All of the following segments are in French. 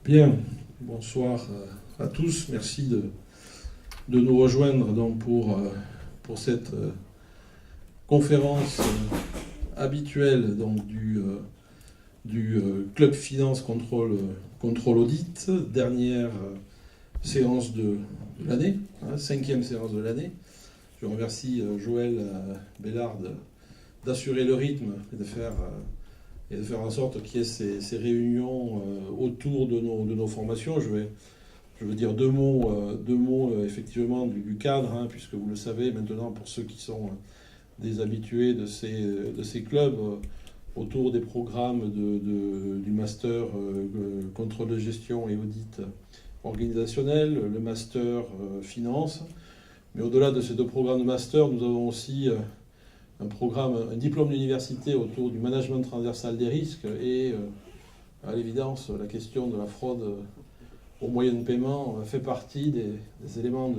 Bien, bonsoir à tous. Merci de nous rejoindre donc pour cette conférence habituelle donc, du Club Finance Contrôle Audit, dernière séance de l'année, 5e séance de l'année. Je remercie Joël Bellard d'assurer le rythme et de faire en sorte qu'il y ait ces réunions autour de nos formations. Je veux dire deux mots effectivement du cadre, puisque vous le savez maintenant, pour ceux qui sont des habitués de ces clubs, autour des programmes du master contrôle de gestion et audit organisationnel, le master finance. Mais au-delà de ces deux programmes de master, nous avons aussi un diplôme d'université autour du management transversal des risques et à l'évidence la question de la fraude aux moyens de paiement fait partie des éléments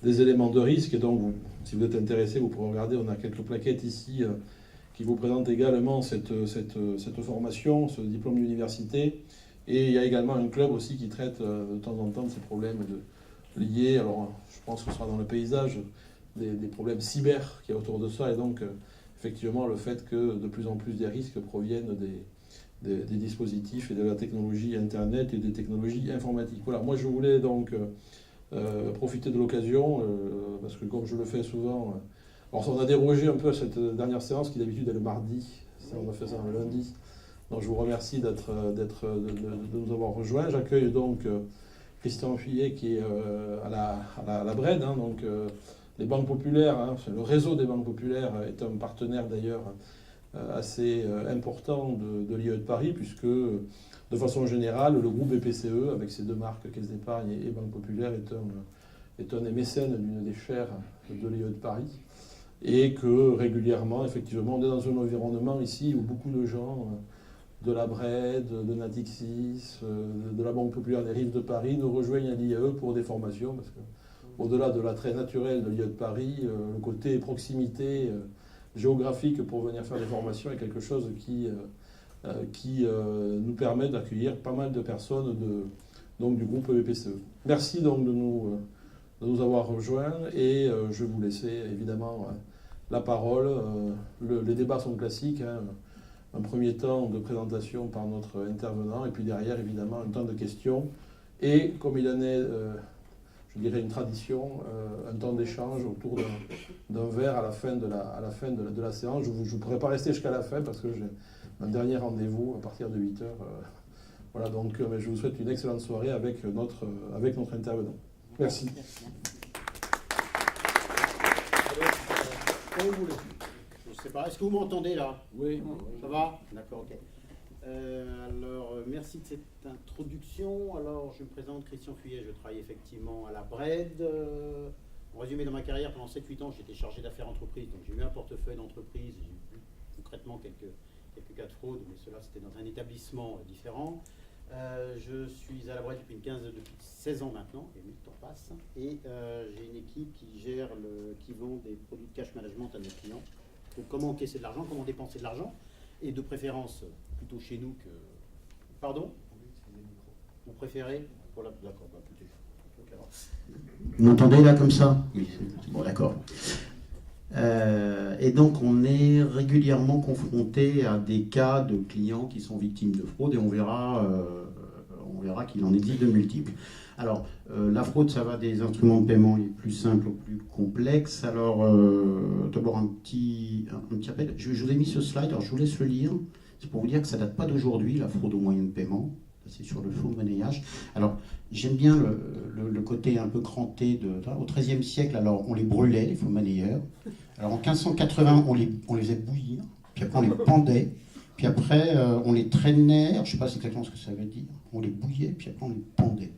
de risque. Et donc si vous êtes intéressé, vous pourrez regarder, on a quelques plaquettes ici qui vous présentent également cette formation, ce diplôme d'université. Et il y a également un club aussi qui traite de temps en temps de ces problèmes liés, alors je pense que ce sera dans le paysage, des problèmes cyber qu'il y a autour de ça, et donc effectivement le fait que de plus en plus des risques proviennent des dispositifs et de la technologie Internet et des technologies informatiques. Voilà, moi je voulais donc profiter de l'occasion, parce que comme je le fais souvent, alors on a dérogé un peu à cette dernière séance qui d'habitude est le mardi, on a fait ça le lundi, donc je vous remercie de nous avoir rejoints. J'accueille donc Christian Fuyet qui est à la BRED, donc les banques populaires, le réseau des banques populaires est un partenaire d'ailleurs assez important de l'IE de Paris, puisque de façon générale, le groupe BPCE, avec ses deux marques, Caisse d'Épargne et Banque Populaire, est un des mécènes d'une des chaires de l'IE de Paris, et que régulièrement, effectivement, on est dans un environnement ici où beaucoup de gens de la BRED, de Natixis, de la Banque Populaire des Rives de Paris nous rejoignent à l'IAE pour des formations, parce que au-delà de l'attrait naturel de l'IE de Paris, le côté proximité géographique pour venir faire des formations est quelque chose qui nous permet d'accueillir pas mal de personnes donc, du groupe BPCE. Merci donc de nous avoir rejoints, et je vais vous laisser évidemment la parole. Les débats sont classiques. Un premier temps de présentation par notre intervenant, et puis derrière évidemment un temps de questions, et comme il en est je dirais une tradition, un temps d'échange autour d'un verre à la fin de la séance. Je ne pourrais pas rester jusqu'à la fin parce que j'ai un dernier rendez-vous à partir de 8h. Voilà, donc je vous souhaite une excellente soirée avec notre intervenant. Merci. Quand vous voulez. Je ne sais pas. Est-ce que vous m'entendez là? Oui. Ça va? D'accord, ok. Alors, merci de cette introduction. Alors, je me présente, Christian Fuyet, je travaille effectivement à la BRED. En résumé, dans ma carrière, pendant 7-8 ans, j'étais chargé d'affaires entreprises, donc j'ai eu un portefeuille d'entreprise, j'ai vu concrètement quelques cas de fraude, mais cela c'était dans un établissement différent. Je suis à la BRED depuis 16 ans maintenant, et le temps passe, et j'ai une équipe qui vend des produits de cash management à nos clients. Donc comment encaisser de l'argent, comment dépenser de l'argent, et de préférence plutôt chez nous que... Pardon? Vous préférez? Voilà, d'accord, écoutez. Vous m'entendez là comme ça? Oui, bon, d'accord. Et donc on est régulièrement confronté à des cas de clients qui sont victimes de fraude, et on verra qu'il en existe de multiples. Alors, la fraude, ça va des instruments de paiement les plus simples aux plus complexes. Alors, d'abord un petit rappel. Je vous ai mis ce slide, alors je vous laisse le lire. C'est pour vous dire que ça ne date pas d'aujourd'hui, la fraude aux moyens de paiement. C'est sur le faux monnayage. Alors, j'aime bien le côté un peu cranté au XIIIe siècle. Alors, on les brûlait, les faux monnayeurs. Alors, en 1580, on les faisait bouillir. Puis après, on les pendait. Puis après, on les traînait. Alors, je ne sais pas exactement ce que ça veut dire. On les bouillait, puis après, on les pendait.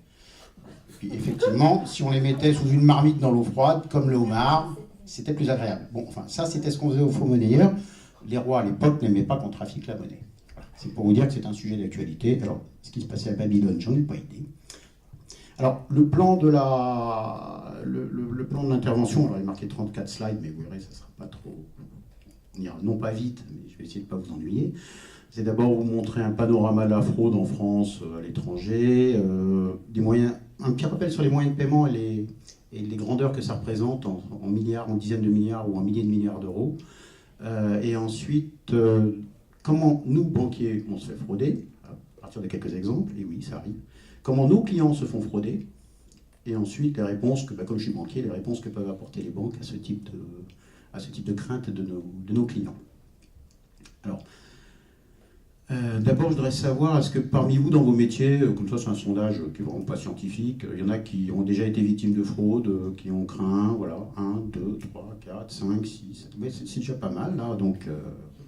Puis effectivement, si on les mettait sous une marmite dans l'eau froide, comme le homard, c'était plus agréable. Bon, enfin, ça, c'était ce qu'on faisait aux faux monnayeurs. Les rois, à l'époque, n'aimaient pas qu'on trafique la monnaie. Voilà. C'est pour vous dire que c'est un sujet d'actualité. Alors, ce qui se passait à Babylone, j'en ai pas idée. Alors, le plan de l'intervention, alors il est marqué 34 slides, mais vous verrez, ça ne sera pas trop... On ira non pas vite, mais je vais essayer de ne pas vous ennuyer. C'est d'abord vous montrer un panorama de la fraude en France, à l'étranger, des moyens, un petit rappel sur les moyens de paiement et les grandeurs que ça représente en milliards, en dizaines de milliards ou en milliers de milliards d'euros. Et ensuite, comment nous, banquiers, on se fait frauder, à partir de quelques exemples, et oui, ça arrive. Comment nos clients se font frauder, et ensuite les réponses que, comme je suis banquier, les réponses que peuvent apporter les banques à ce type de crainte de nos clients. Alors, d'abord, je voudrais savoir, est-ce que parmi vous, dans vos métiers, comme ça c'est un sondage qui n'est vraiment pas scientifique, il y en a qui ont déjà été victimes de fraude, qui ont craint, voilà, 1, 2, 3, 4, 5, 6, c'est déjà pas mal, là, donc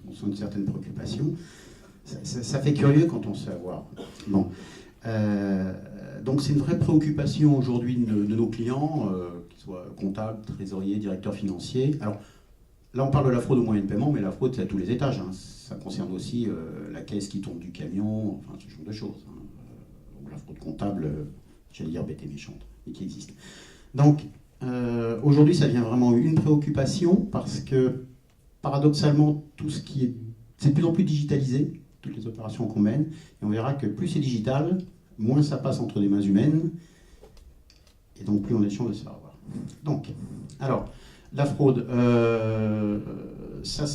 on sent une certaine préoccupation. Ça fait curieux quand on sait avoir. Bon. Donc c'est une vraie préoccupation aujourd'hui de nos clients, qu'ils soient comptables, trésoriers, directeurs financiers. Alors, là, on parle de la fraude au moyen de paiement, mais la fraude, c'est à tous les étages. Hein. Ça concerne aussi la caisse qui tombe du camion, enfin, ce genre de choses. Hein. Ou la fraude comptable, j'allais dire bête et méchante, mais qui existe. Donc, aujourd'hui, ça devient vraiment une préoccupation parce que, paradoxalement, tout ce qui est... C'est de plus en plus digitalisé, toutes les opérations qu'on mène, et on verra que plus c'est digital, moins ça passe entre des mains humaines, et donc plus on a de chances de se faire avoir. Donc, alors... La fraude, ça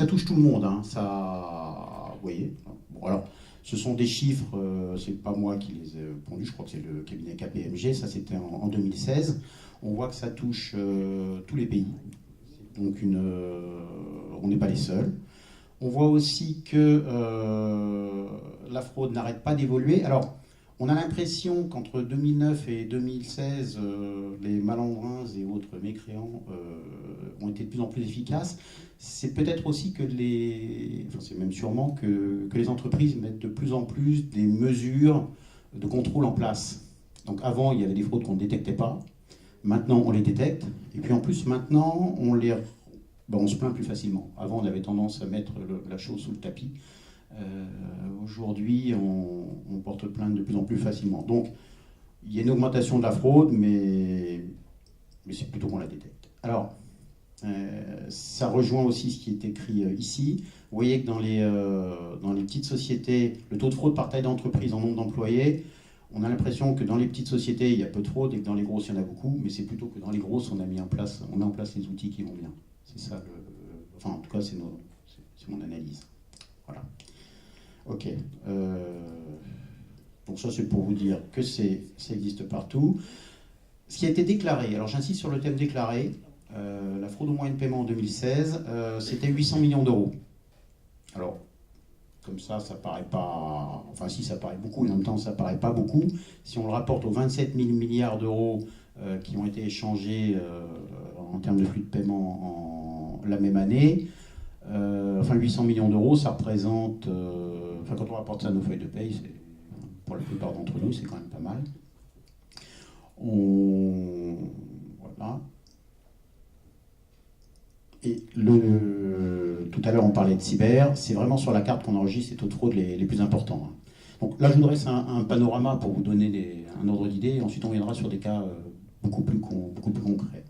touche tout le monde. Hein. Ça, vous voyez. Bon, alors, ce sont des chiffres, c'est pas moi qui les ai pondus, je crois que c'est le cabinet KPMG, ça c'était en 2016. On voit que ça touche tous les pays. Donc, on n'est pas les seuls. On voit aussi que la fraude n'arrête pas d'évoluer. Alors, on a l'impression qu'entre 2009 et 2016, les malandrins et autres mécréants ont été de plus en plus efficaces. C'est peut-être aussi que c'est même sûrement que les entreprises mettent de plus en plus des mesures de contrôle en place. Donc avant, il y avait des fraudes qu'on ne détectait pas. Maintenant, on les détecte. Et puis en plus, maintenant, on se plaint plus facilement. Avant, on avait tendance à mettre la chose sous le tapis. Aujourd'hui, on porte plainte de plus en plus facilement. Donc, il y a une augmentation de la fraude, mais c'est plutôt qu'on la détecte. Alors, ça rejoint aussi ce qui est écrit ici. Vous voyez que dans les petites sociétés, le taux de fraude par taille d'entreprise en nombre d'employés, on a l'impression que dans les petites sociétés, il y a peu de fraude et que dans les grosses, il y en a beaucoup, mais c'est plutôt que dans les grosses, on met en place les outils qui vont bien. C'est ça, en tout cas, c'est mon analyse. Voilà. Ok. Donc ça, c'est pour vous dire que ça existe partout. Ce qui a été déclaré, alors j'insiste sur le thème déclaré, la fraude au moyen de paiement en 2016, c'était 800 millions d'euros. Alors, comme ça paraît pas... Enfin, si, ça paraît beaucoup, et en même temps, ça paraît pas beaucoup. Si on le rapporte aux 27 000 milliards d'euros qui ont été échangés en termes de flux de paiement la même année, 800 millions d'euros, ça représente... quand on rapporte ça à nos feuilles de paye, pour la plupart d'entre nous, c'est quand même pas mal. Voilà. Et tout à l'heure, on parlait de cyber. C'est vraiment sur la carte qu'on enregistre ces taux de fraude les plus importants. Donc là, je vous dresse un panorama pour vous donner un ordre d'idée. Ensuite, on viendra sur des cas beaucoup plus concrets.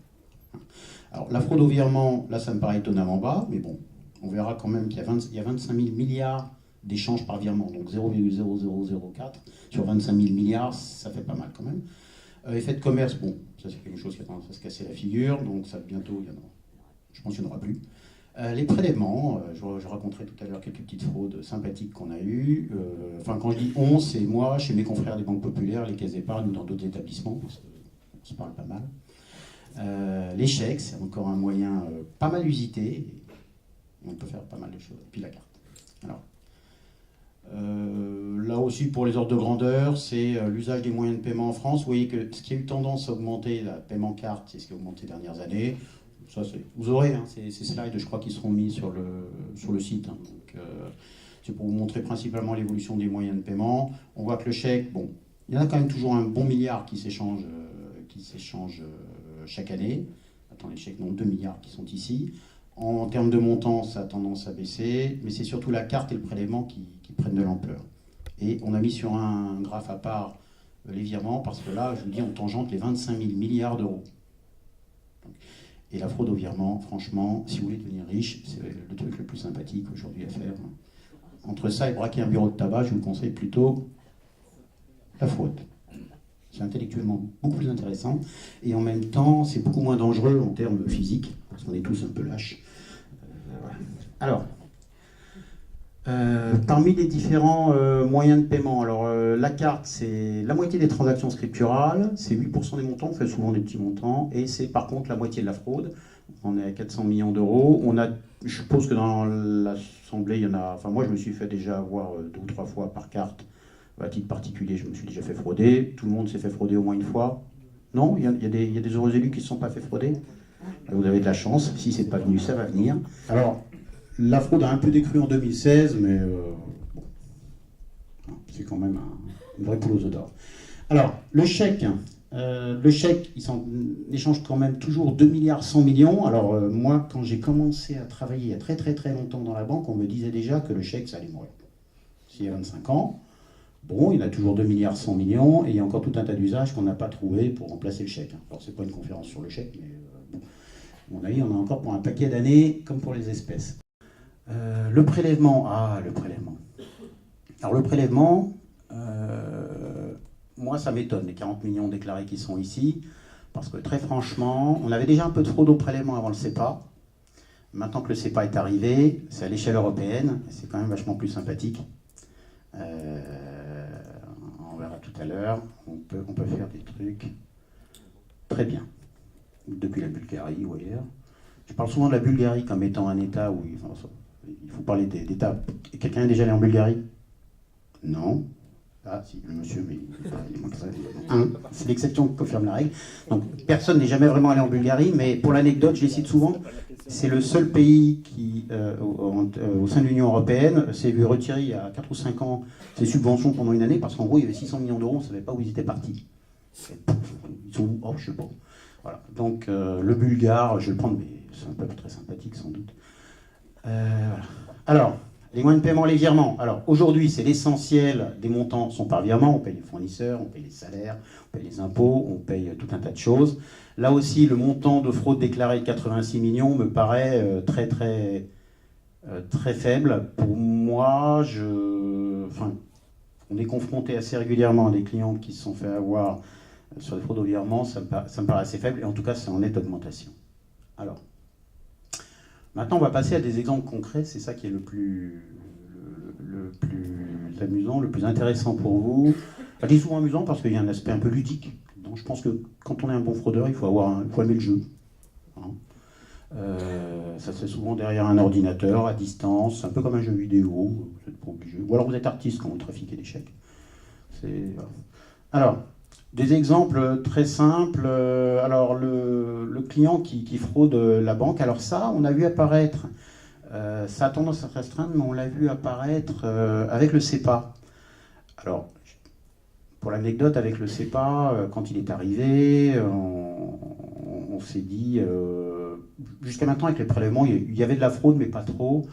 Alors, la fraude au virement, là, ça me paraît étonnamment bas, mais bon, on verra quand même qu'il y a 25 000 milliards d'échanges par virement, donc 0,0004 sur 25 000 milliards, ça fait pas mal quand même. Effet de commerce, bon, ça c'est quelque chose qui a tendance à se casser la figure, donc ça bientôt, je pense qu'il n'y en aura plus. Les prélèvements, je raconterai tout à l'heure quelques petites fraudes sympathiques qu'on a eues. Quand je dis on, c'est moi, chez mes confrères des banques populaires, les caisses d'épargne ou dans d'autres établissements, parce qu'on se parle pas mal. Les chèques, c'est encore un moyen pas mal usité, on peut faire pas mal de choses. Et puis la carte. Alors, là aussi, pour les ordres de grandeur, c'est l'usage des moyens de paiement en France. Vous voyez que ce qui a eu tendance à augmenter, la paiement carte, c'est ce qui a augmenté les dernières années. Ça, vous aurez ces slides, je crois, qui seront mis sur le site. Hein. Donc, c'est pour vous montrer principalement l'évolution des moyens de paiement. On voit que le chèque, bon, il y en a quand même toujours un bon milliard qui s'échange chaque année. Attendez, les chèques, non, 2 milliards qui sont ici. En termes de montant, ça a tendance à baisser, mais c'est surtout la carte et le prélèvement qui prennent de l'ampleur. Et on a mis sur un graphe à part les virements, parce que là, je vous dis, on tangente les 25 000 milliards d'euros. Et la fraude au virement, franchement, si vous voulez devenir riche, c'est le truc le plus sympathique aujourd'hui à faire. entre ça et braquer un bureau de tabac, je vous conseille plutôt la fraude. C'est intellectuellement beaucoup plus intéressant et en même temps, c'est beaucoup moins dangereux en termes physiques, parce qu'on est tous un peu lâches. Voilà. Alors, parmi les différents moyens de paiement, alors la carte, c'est la moitié des transactions scripturales, c'est 8% des montants, on fait souvent des petits montants, et c'est par contre la moitié de la fraude. On est à 400 millions d'euros. Je suppose que dans l'Assemblée, il y en a. Enfin, moi, je me suis fait déjà avoir 2 ou 3 fois par carte. À titre particulier, je me suis déjà fait frauder. Tout le monde s'est fait frauder au moins une fois. Non, il y a des heureux élus qui ne se sont pas fait frauder. Vous avez de la chance. Si c'est pas venu, ça va venir. Alors, la fraude a un peu décru en 2016, mais bon, c'est quand même une vraie poule aux œufs d'or. Alors, le chèque, il s'en échange quand même toujours 2 milliards 100 millions. Alors, moi, quand j'ai commencé à travailler il y a très très très longtemps dans la banque, on me disait déjà que le chèque, ça allait mourir. S'il y a 25 ans, bon, il a toujours 2 milliards 100 millions et il y a encore tout un tas d'usages qu'on n'a pas trouvé pour remplacer le chèque. Alors, c'est pas une conférence sur le chèque, mais bon, à mon avis, on en a encore pour un paquet d'années, comme pour les espèces. Le prélèvement. Ah, le prélèvement. Alors, le prélèvement, moi, ça m'étonne, les 40 millions déclarés qui sont ici, parce que très franchement, on avait déjà un peu de fraude au prélèvement avant le CEPA. Maintenant que le CEPA est arrivé, c'est à l'échelle européenne, c'est quand même vachement plus sympathique. On verra tout à l'heure, on peut faire des trucs très bien, depuis la Bulgarie ou ailleurs. Je parle souvent de la Bulgarie comme étant un État où il faut parler d'État. Quelqu'un est déjà allé en Bulgarie? Non. Ah, si, le monsieur, mais il manque ça. C'est l'exception qui confirme la règle. Donc, personne n'est jamais vraiment allé en Bulgarie, mais pour l'anecdote, je les cite souvent, c'est le seul pays qui, au sein de l'Union européenne, s'est vu retirer il y a 4 ou 5 ans ses subventions pendant une année, parce qu'en gros, il y avait 600 millions d'euros, on ne savait pas où ils étaient partis. Ils sont où? Oh, je ne sais pas. Voilà. Donc, le Bulgare, je vais le prendre, mais c'est un peuple très sympathique, sans doute. Voilà. Alors, les moyens de paiement, les virements. Alors, aujourd'hui, c'est l'essentiel des montants sont par virement. On paye les fournisseurs, on paye les salaires, on paye les impôts, on paye tout un tas de choses. Là aussi, le montant de fraude déclaré de 86 millions me paraît très faible. Pour moi, on est confronté assez régulièrement à des clients qui se sont fait avoir sur des fraudes au virement. Ça me paraît assez faible, et en tout cas, c'est en nette augmentation. Alors, maintenant, on va passer à des exemples concrets. C'est ça qui est le plus amusant, le plus intéressant pour vous. Je dis souvent amusant parce qu'il y a un aspect un peu ludique. Donc, je pense que quand on est un bon fraudeur, il faut aimer le jeu. Hein. Ça se fait souvent derrière un ordinateur, à distance, un peu comme un jeu vidéo. Vous n'êtes pas obligé. Ou alors vous êtes artiste quand vous trafiquez des chèques. Alors, des exemples très simples. Alors, le client qui fraude la banque, alors ça, on a vu apparaître, ça a tendance à se restreindre, mais on l'a vu apparaître avec le CEPA. Alors, pour l'anecdote, avec le CEPA, quand il est arrivé, on s'est dit, jusqu'à maintenant, avec les prélèvements, il y avait de la fraude, mais pas trop.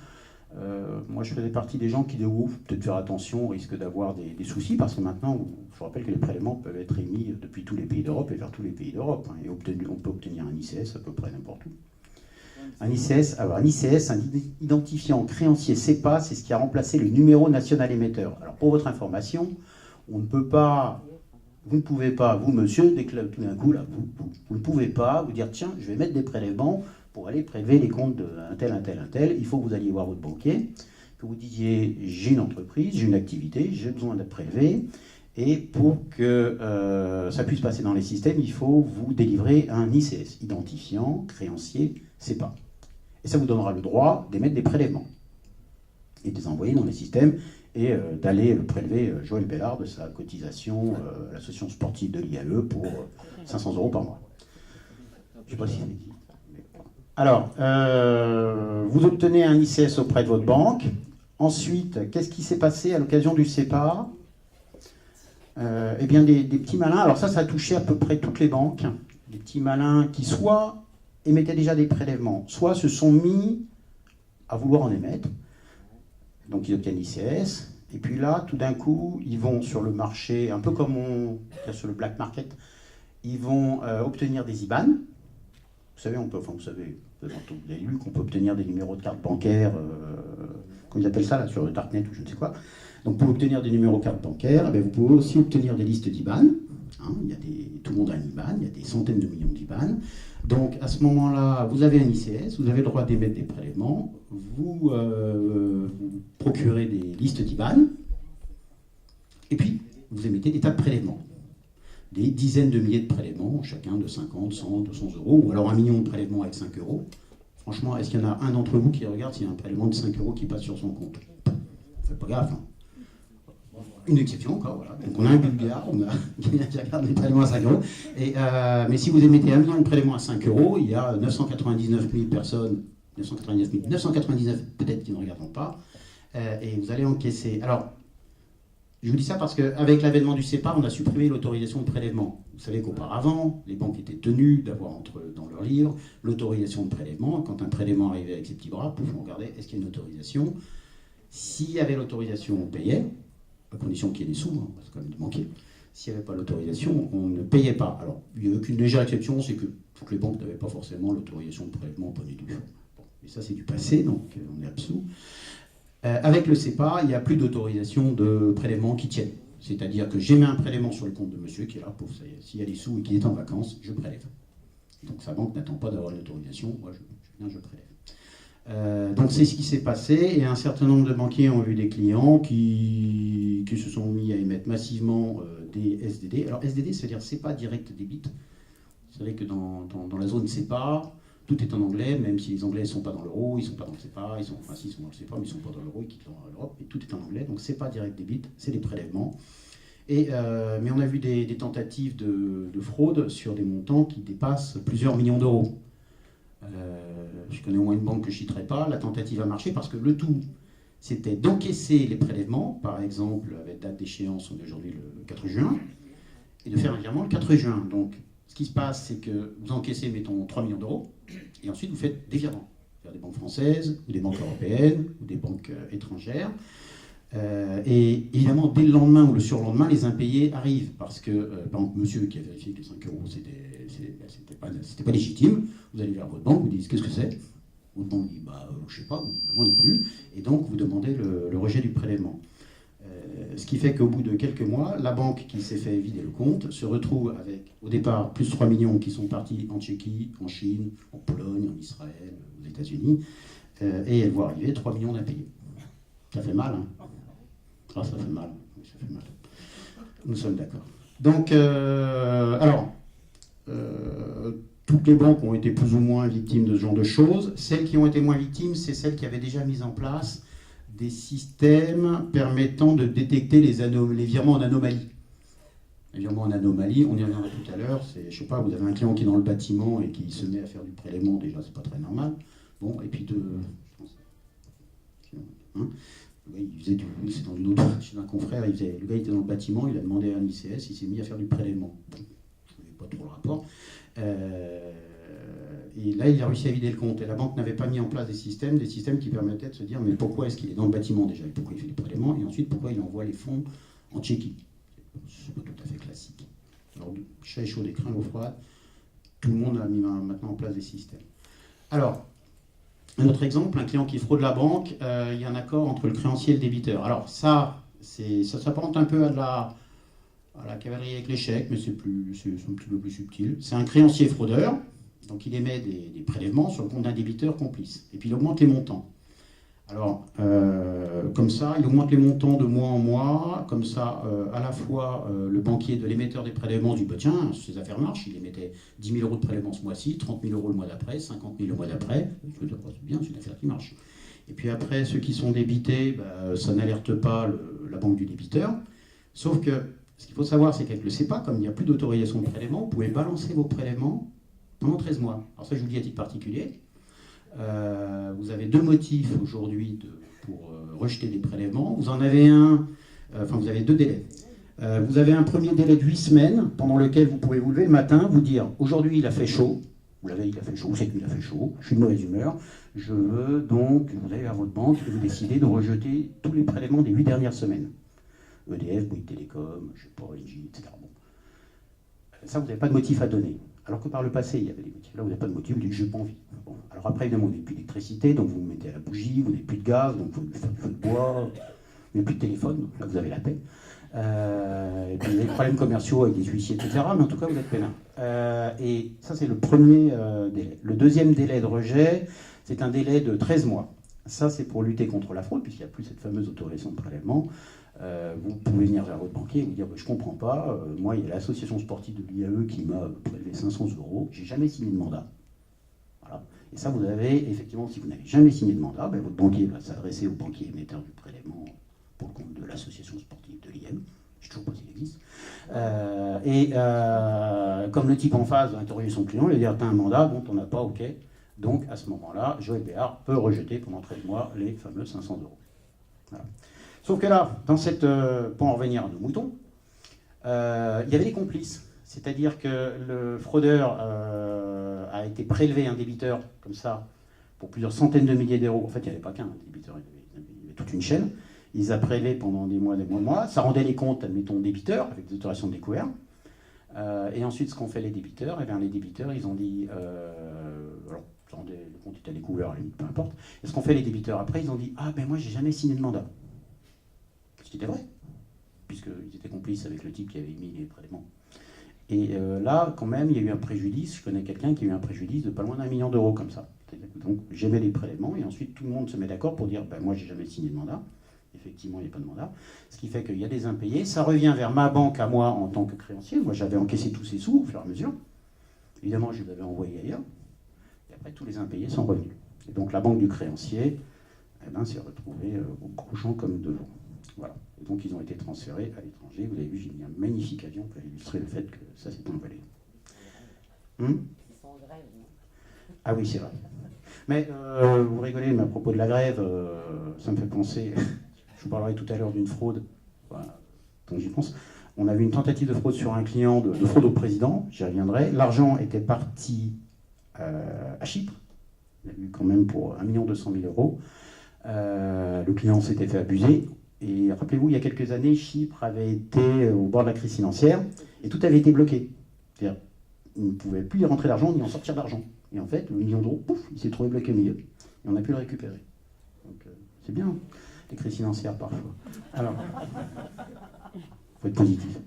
Moi, je faisais partie des gens qui disaient peut-être faire attention, on risque d'avoir des soucis, parce que maintenant, je vous rappelle que les prélèvements peuvent être émis depuis tous les pays d'Europe et vers tous les pays d'Europe. Hein, et on peut obtenir un ICS à peu près n'importe où. Un ICS, un identifiant créancier CEPA, c'est ce qui a remplacé le numéro national émetteur. Alors, pour votre information, vous ne pouvez pas, vous, monsieur, dès que tout d'un coup, là, vous ne pouvez pas vous dire, tiens, je vais mettre des prélèvements pour aller prélever les comptes d'un tel, un tel, un tel. Il faut que vous alliez voir votre banquier, que vous disiez, j'ai une entreprise, j'ai une activité, j'ai besoin d'être prélevé. Et pour que ça puisse passer dans les systèmes, il faut vous délivrer un ICS, identifiant créancier CEPA. Et ça vous donnera le droit d'émettre des prélèvements et de les envoyer dans les systèmes et d'aller prélever Joël Bellard de sa cotisation à l'association sportive de l'IAE pour 500 € par mois. Je ne sais pas si c'est dit. Alors, vous obtenez un ICS auprès de votre banque. Ensuite, qu'est-ce qui s'est passé à l'occasion du CEPA? Eh bien, des petits malins. Alors ça a touché à peu près toutes les banques. Des petits malins qui soit émettaient déjà des prélèvements, soit se sont mis à vouloir en émettre. Donc ils obtiennent l'ICS. Et puis là, tout d'un coup, ils vont sur le marché, un peu comme sur le black market, ils vont obtenir des IBAN. Vous savez, vous avez lu qu'on peut obtenir des numéros de carte bancaire comme ils appellent ça, là, sur le Darknet ou je ne sais quoi. Donc pour obtenir des numéros de carte bancaire, vous pouvez aussi obtenir des listes d'IBAN. Hein, tout le monde a un IBAN, il y a des centaines de millions d'IBAN. Donc à ce moment-là, vous avez un ICS, vous avez le droit d'émettre des prélèvements, vous procurez des listes d'IBAN, et puis vous émettez des tas de prélèvements. Des dizaines de milliers de prélèvements, chacun de 50, 100, 200 euros, ou alors 1 million de prélèvements avec 5 euros. Franchement, est-ce qu'il y en a un d'entre vous qui regarde s'il y a un prélèvement de 5 euros qui passe sur son compte? Faites pas gaffe. Hein. Une exception encore, voilà. Donc on a un Bulgare, qui regarde les prélèvements à 5 euros. Mais si vous émettez 1 million de prélèvements à 5 euros, il y a 999 000 personnes, 999 peut-être qui ne regardent pas, et vous allez encaisser. Alors, je vous dis ça parce qu'avec l'avènement du SEPA, on a supprimé l'autorisation de prélèvement. Vous savez qu'auparavant, les banques étaient tenues d'avoir dans leur livre l'autorisation de prélèvement. Quand un prélèvement arrivait avec ses petits bras, pouf, on regardait est-ce qu'il y a une autorisation. S'il y avait l'autorisation, on payait, à condition qu'il y ait des sous, hein, parce que quand même du banquier. S'il n'y avait pas l'autorisation, on ne payait pas. Alors, il n'y a qu'une légère exception, c'est que toutes les banques n'avaient pas forcément l'autorisation de prélèvement au panier du fond. Bon, et ça, c'est du passé, donc on est absous. Avec le SEPA, il n'y a plus d'autorisation de prélèvement qui tienne. C'est-à-dire que j'émets un prélèvement sur le compte de monsieur qui est là, s'il y a des sous et qu'il est en vacances, je prélève. Donc sa banque n'attend pas d'avoir l'autorisation, moi je prélève. Donc c'est ce qui s'est passé, et un certain nombre de banquiers ont eu des clients qui se sont mis à émettre massivement des SDD. Alors SDD, ça veut dire SEPA Direct Debit. Vous savez que dans la zone SEPA, tout est en anglais, même si les Anglais ne sont pas dans l'euro, ils ne sont pas dans le SEPA, ils sont dans le SEPA, mais ils ne sont pas dans l'euro, ils quittent l'Europe, et tout est en anglais. Donc SEPA Direct Debit, c'est des prélèvements. Mais on a vu des tentatives de fraude sur des montants qui dépassent plusieurs millions d'euros. Je connais au moins une banque que je ne citerai pas, la tentative a marché parce que le tout, c'était d'encaisser les prélèvements, par exemple, avec date d'échéance, on est aujourd'hui le 4 juin, et de faire un virement le 4 juin. Donc, ce qui se passe, c'est que vous encaissez, mettons, 3 millions d'euros, et ensuite vous faites des virements vers des banques françaises, ou des banques européennes, ou des banques étrangères. Et évidemment, dès le lendemain ou le surlendemain, les impayés arrivent, parce que, par exemple, monsieur qui a vérifié que les 5 euros, c'était pas légitime, vous allez vers votre banque, vous dites, qu'est-ce que c'est? Votre banque dit, je sais pas, vous dites, moi non plus, et donc vous demandez le rejet du prélèvement. Ce qui fait qu'au bout de quelques mois, la banque qui s'est fait vider le compte se retrouve avec, au départ, plus 3 millions qui sont partis en Tchéquie, en Chine, en Pologne, en Israël, aux États-Unis, et elle voit arriver 3 millions d'impayés. Ça fait mal, hein? Ah, ça fait mal. Oui, ça fait mal. Nous sommes d'accord. Donc, toutes les banques ont été plus ou moins victimes de ce genre de choses. Celles qui ont été moins victimes, c'est celles qui avaient déjà mis en place des systèmes permettant de détecter les virements en anomalie. Les virements en anomalie, on y reviendra tout à l'heure, c'est, je sais pas, vous avez un client qui est dans le bâtiment et qui se met à faire du prélèvement, déjà c'est pas très normal. Bon, et puis c'est dans une autre, chez un confrère, le gars était dans le bâtiment, il a demandé à un ICS, il s'est mis à faire du prélèvement. Bon, je ne savais pas trop le rapport. Et là, il a réussi à vider le compte. Et la banque n'avait pas mis en place des systèmes qui permettaient de se dire mais pourquoi est-ce qu'il est dans le bâtiment déjà, et pourquoi il fait des prélèvements, et ensuite pourquoi il envoie les fonds en Tchéquie. C'est pas tout à fait classique. Alors, chat chaud, des crins, l'eau froide, tout le monde a mis maintenant en place des systèmes. Alors, un autre exemple, un client qui fraude la banque, il y a un accord entre le créancier et le débiteur. Alors ça s'apparente un peu à la cavalerie avec l'échec, mais c'est un petit peu plus subtil. C'est un créancier fraudeur, donc il émet des prélèvements sur le compte d'un débiteur complice, et puis il augmente les montants. Alors, comme ça, il augmente les montants de mois en mois, comme ça, à la fois, le banquier de l'émetteur des prélèvements dit, tiens, ces affaires marchent, il émettait 10 000 euros de prélèvements ce mois-ci, 30 000 euros le mois d'après, 50 000 le mois d'après, c'est bien, c'est une affaire qui marche. Et puis après, ceux qui sont débités, ça n'alerte pas la banque du débiteur, sauf que ce qu'il faut savoir, c'est qu'avec le SEPA, comme il n'y a plus d'autorisation de prélèvement, vous pouvez balancer vos prélèvements pendant 13 mois. Alors ça, je vous le dis à titre particulier. Vous avez 2 motifs aujourd'hui pour rejeter des prélèvements. Vous en avez vous avez 2 délais. Vous avez un premier délai de 8 semaines pendant lequel vous pouvez vous lever le matin, vous dire aujourd'hui il a fait chaud, ou la veille il a fait chaud, ou cette nuit il a fait chaud, je suis de mauvaise humeur, je veux donc, vous allez à votre banque et vous décidez de rejeter tous les prélèvements des 8 dernières semaines. EDF, Bouygues Télécom, je sais pas, Engie, etc. Bon. Ça, vous n'avez pas de motif à donner. Alors que par le passé, il y avait des motifs. Là, vous n'avez pas de motif, vous dites, je n'ai pas envie. Bon, alors Alors après, évidemment, vous n'avez plus d'électricité, donc vous vous mettez à la bougie, vous n'avez plus de gaz, donc vous pouvez faire du feu de bois, vous n'avez plus de téléphone, donc là vous avez la paix. Et puis vous avez des problèmes commerciaux avec des huissiers, etc. Mais en tout cas, vous êtes peinard. Et ça, c'est le premier délai. Le deuxième délai de rejet, c'est un délai de 13 mois. Ça, c'est pour lutter contre la fraude, puisqu'il n'y a plus cette fameuse autorisation de prélèvement. Vous pouvez venir vers votre banquier et vous dire bah, je ne comprends pas, moi, il y a l'association sportive de l'IAE qui m'a prélevé 500 €, j'ai jamais signé de mandat. Voilà. Et ça, vous avez, effectivement, si vous n'avez jamais signé de mandat, ben, votre banquier va s'adresser au banquier émetteur du prélèvement pour le compte de l'association sportive de l'IM. Je ne sais toujours pas s'il existe. Comme le type en face va interroger son client, il va dire, t'as un mandat, bon, t'en as pas, ok. Donc, à ce moment-là, Joël Béard peut rejeter pendant 13 mois les fameux 500 €. Voilà. Sauf que là, dans cette, pour en revenir à nos moutons, il y avait des complices. C'est-à-dire que le fraudeur a été prélevé un débiteur comme ça pour plusieurs centaines de milliers d'euros. En fait, il n'y avait pas qu'un débiteur, il y avait toute une chaîne. Ils les a prélevés pendant des mois, des mois, des mois. Ça rendait les comptes, admettons, débiteurs, avec des autorisations de découvert. Et ensuite, ce qu'ont fait les débiteurs, eh bien, les débiteurs, ils ont dit... alors, le compte était à découvert, à la limite, peu importe. Et ce qu'ont fait les débiteurs après, ils ont dit « Ah, ben moi, j'ai jamais signé de mandat. » Ce qui était vrai, puisqu'ils étaient complices avec le type qui avait émis les prélèvements. Et là, quand même, il y a eu un préjudice. Je connais quelqu'un qui a eu un préjudice de pas loin d'1 million d'euros comme ça. Donc, j'émets les prélèvements et ensuite tout le monde se met d'accord pour dire ben, moi, j'ai jamais signé de mandat. Effectivement, il n'y a pas de mandat. Ce qui fait qu'il y a des impayés. Ça revient vers ma banque à moi en tant que créancier. Moi, j'avais encaissé tous ces sous au fur et à mesure. Évidemment, je les avais envoyés ailleurs. Et après, tous les impayés sont revenus. Et donc, la banque du créancier eh ben, s'est retrouvée au gros champ comme devant. Voilà. Et donc, ils ont été transférés à l'étranger. Vous avez vu, j'ai mis un magnifique avion pour illustrer le fait que ça s'est envolé. Ils sont en grève, non ? Ah oui, c'est vrai. Mais vous rigolez, mais à propos de la grève, ça me fait penser... Je vous parlerai tout à l'heure d'une fraude, voilà, donc j'y pense. On avait une tentative de fraude sur un client, de fraude au président, j'y reviendrai. L'argent était parti à Chypre, il y a eu quand même pour 1 200 000 €. Le client s'était fait abuser. Et rappelez-vous, il y a quelques années, Chypre avait été au bord de la crise financière et tout avait été bloqué. C'est-à-dire, on ne pouvait plus y rentrer d'argent ni en sortir d'argent. Et en fait, le 1 million d'euros, pouf, il s'est trouvé bloqué au milieu. Et on a pu le récupérer. Donc, c'est bien, les crises financières parfois. Alors, il faut être positif.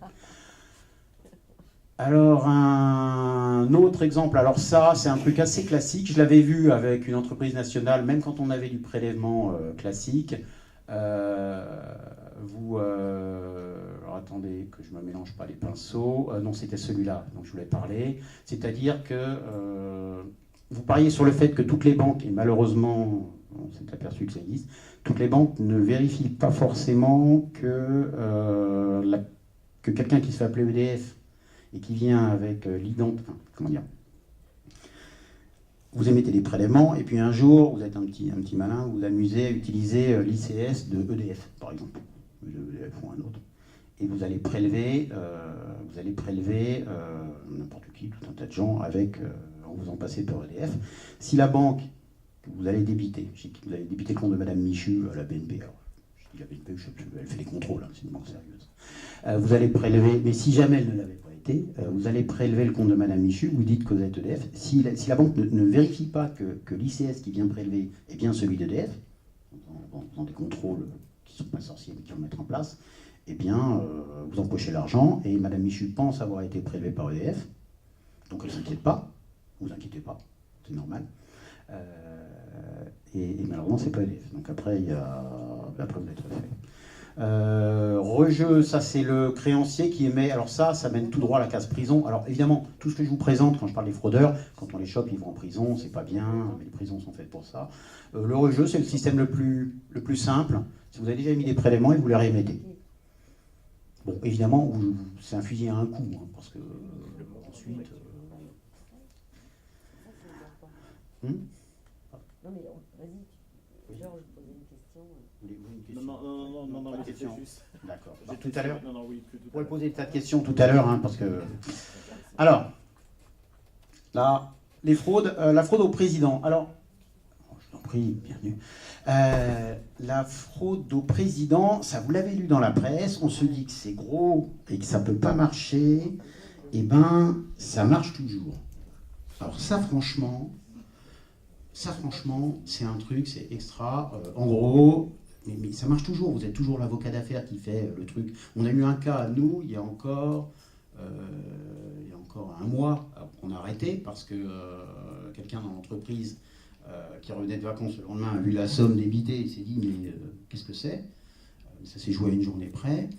Alors, un autre exemple, alors ça, c'est un truc assez classique. Je l'avais vu avec une entreprise nationale, même quand on avait du prélèvement classique. Alors attendez que je ne me mélange pas les pinceaux. Non, c'était celui-là dont je voulais parler. C'est-à-dire que vous pariez sur le fait que toutes les banques, et malheureusement, on s'est aperçu que ça existe, toutes les banques ne vérifient pas forcément que quelqu'un qui se fait appeler EDF et qui vient avec comment dire, vous émettez des prélèvements, et puis un jour, vous êtes un petit malin, vous vous amusez à utiliser l'ICS de EDF, par exemple, de EDF ou un autre, et vous allez prélever n'importe qui, tout un tas de gens, en vous en passez par EDF. Si la banque que vous allez débiter, vous allez débiter le compte de Madame Michu à la BNP, alors, je dis la BNP, elle fait des contrôles, hein, c'est une banque sérieuse. Vous allez prélever, mais si jamais elle ne l'avait pas été, vous allez prélever le compte de Madame Michu, vous dites que vous êtes EDF. Si la banque ne vérifie pas que l'ICS qui vient prélever est bien celui d'EDF, en faisant des contrôles qui ne sont pas sorciers mais qui vont mettre en place, eh bien, vous empochez l'argent et Madame Michu pense avoir été prélevée par EDF, donc elle ne s'inquiète pas, vous inquiétez pas, c'est normal. Et malheureusement, c'est pas EDF. Donc après, vous êtes refait. Rejeu, ça c'est le créancier qui émet. Alors ça mène tout droit à la case prison. Alors évidemment, tout ce que je vous présente quand je parle des fraudeurs, quand on les chope, ils vont en prison, c'est pas bien, mais les prisons sont faites pour ça. Le rejeu, c'est le système le plus simple. Si vous avez déjà émis des prélèvements et vous les réémettez. Bon, évidemment, c'est un fusil à un coup, hein, parce que ensuite. Non mais vas-y, Georges posait une question. Non, mais c'était juste. D'accord. Tout à l'heure. Vous pourrez poser des tas de questions tout à l'heure, hein, parce que. Alors, là, les fraudes, la fraude au président. Alors, je t'en prie, bienvenue. La fraude au président, ça vous l'avez lu dans la presse, on se dit que c'est gros et que ça ne peut pas marcher. Eh ben, ça marche toujours. Alors ça, franchement. Ça, franchement, c'est un truc, c'est extra. En gros, mais ça marche toujours. Vous êtes toujours l'avocat d'affaires qui fait le truc. On a eu un cas à nous, il y a encore un mois, on a arrêté parce que quelqu'un dans l'entreprise qui revenait de vacances le lendemain a vu la somme débitée et s'est dit mais qu'est-ce que c'est? Ça s'est joué à une journée près.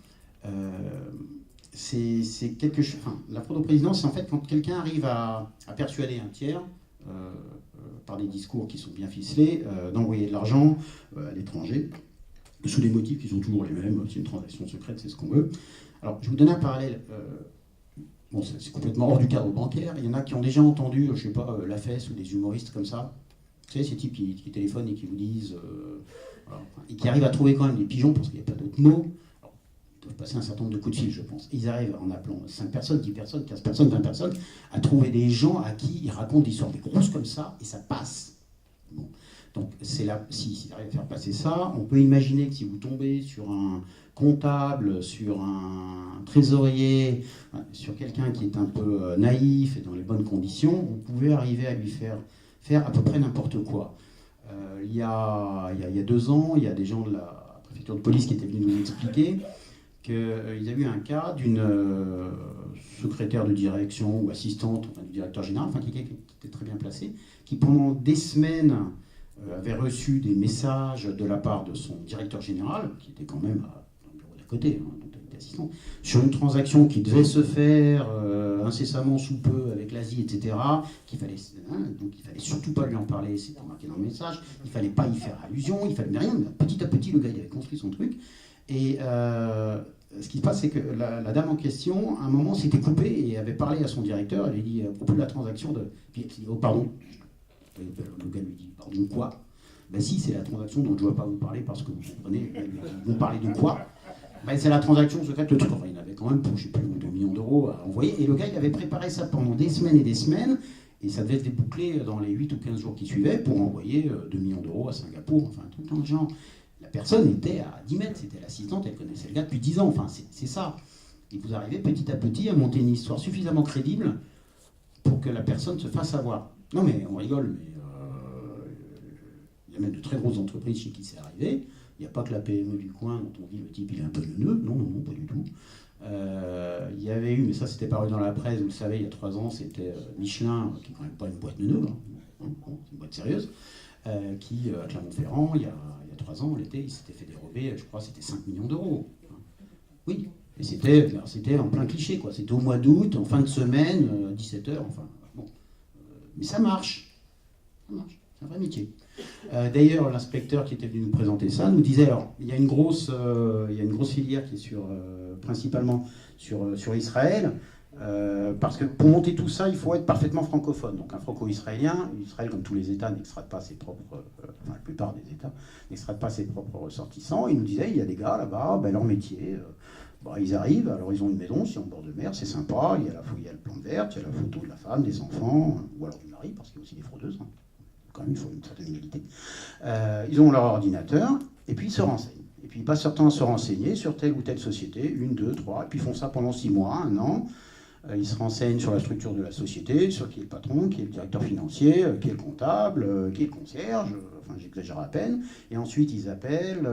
C'est quelque chose. Enfin, la fraude au président, c'est en fait quand quelqu'un arrive à persuader un tiers par des discours qui sont bien ficelés d'envoyer de l'argent à l'étranger sous des motifs qui sont toujours les mêmes. C'est une transaction secrète, c'est ce qu'on veut. Alors, je vais vous donner un parallèle. Bon, c'est complètement hors du cadre bancaire. Il y en a qui ont déjà entendu, je sais pas, La Fesse ou des humoristes comme ça. Vous savez, ces types qui téléphonent et qui vous disent... voilà, et qui arrivent à trouver quand même des pigeons, parce qu'il n'y a pas d'autres mots. Alors, ils doivent passer un certain nombre de coups de fil, je pense. Ils arrivent, en appelant 5 personnes, 10 personnes, 15 personnes, 20 personnes, à trouver des gens à qui ils racontent des histoires grosses comme ça, et ça passe. Bon. Donc, s'ils arrivent à faire passer ça, on peut imaginer que si vous tombez sur un comptable, sur un trésorier, sur quelqu'un qui est un peu naïf et dans les bonnes conditions, vous pouvez arriver à lui faire à peu près n'importe quoi. Il y a 2 ans, il y a des gens de la préfecture de police qui étaient venus nous expliquer qu'ils avaient eu un cas d'une secrétaire de direction ou assistante du directeur général, enfin quelqu'un qui était très bien placé, qui pendant des semaines avait reçu des messages de la part de son directeur général, qui était quand même dans le bureau d'à côté, hein, donc il était assistant, sur une transaction qui devait se faire incessamment sous peu avec l'Asie, etc., donc il fallait surtout pas lui en parler, c'était marqué dans le message, il fallait pas y faire allusion, il fallait rien, mais petit à petit, le gars il avait construit son truc, et ce qui se passe, c'est que la dame en question, à un moment, s'était coupée et avait parlé à son directeur, elle lui dit, à propos de la transaction de... Puis elle dit, oh pardon. Le gars lui dit, pardon, quoi? Ben si, c'est la transaction dont je ne dois pas vous parler parce que vous comprenez, ils vont parler de quoi? Ben c'est la transaction secrète, le truc. Enfin, il avait quand même, pour je ne sais plus, 2 millions d'euros à envoyer. Et le gars, il avait préparé ça pendant des semaines et des semaines. Et ça devait se déboucler dans les 8 ou 15 jours qui suivaient pour envoyer 2 millions d'euros à Singapour, enfin tout dans le genre. La personne était à 10 mètres, c'était l'assistante, elle connaissait le gars depuis 10 ans, enfin c'est ça. Et vous arrivez petit à petit à monter une histoire suffisamment crédible pour que la personne se fasse avoir. Non mais on rigole, mais il y a même de très grosses entreprises chez qui c'est arrivé. Il n'y a pas que la PME du coin dont on dit le type il est un peu neuneux. Non, pas du tout. Il y avait eu, mais ça c'était paru dans la presse, vous le savez, il y a 3 ans, c'était Michelin, qui n'est quand même pas une boîte neuneux, c'est une boîte sérieuse, qui, à Clermont-Ferrand, il y a 3 ans, l'été, il s'était fait dérober, je crois, c'était 5 millions d'euros. Oui, et c'était en plein cliché, quoi. C'était au mois d'août, en fin de semaine, 17h, enfin, bon. Mais ça marche. Ça marche. C'est un vrai métier. D'ailleurs, l'inspecteur qui était venu nous présenter ça nous disait, alors, il y a une grosse filière qui est principalement sur Israël, parce que pour monter tout ça, il faut être parfaitement francophone. Donc un franco-israélien, Israël, comme tous les États, n'extrade pas ses propres, enfin la plupart des États, n'extrade pas ses propres ressortissants. Il nous disait, il y a des gars là-bas, leur métier... ils arrivent, alors ils ont une maison, c'est en bord de mer, c'est sympa, il y a le plan vert, il y a la photo de la femme, des enfants, ou alors du mari, parce qu'il y a aussi des fraudeuses, hein. Quand même, il faut une certaine humilité. Ils ont leur ordinateur, et puis ils se renseignent. Et puis ils passent leur temps à se renseigner sur telle ou telle société, 1, 2, 3, et puis ils font ça pendant 6 mois, 1 an. Ils se renseignent sur la structure de la société, sur qui est le patron, qui est le directeur financier, qui est le comptable, qui est le concierge, enfin j'exagère à peine, et ensuite ils appellent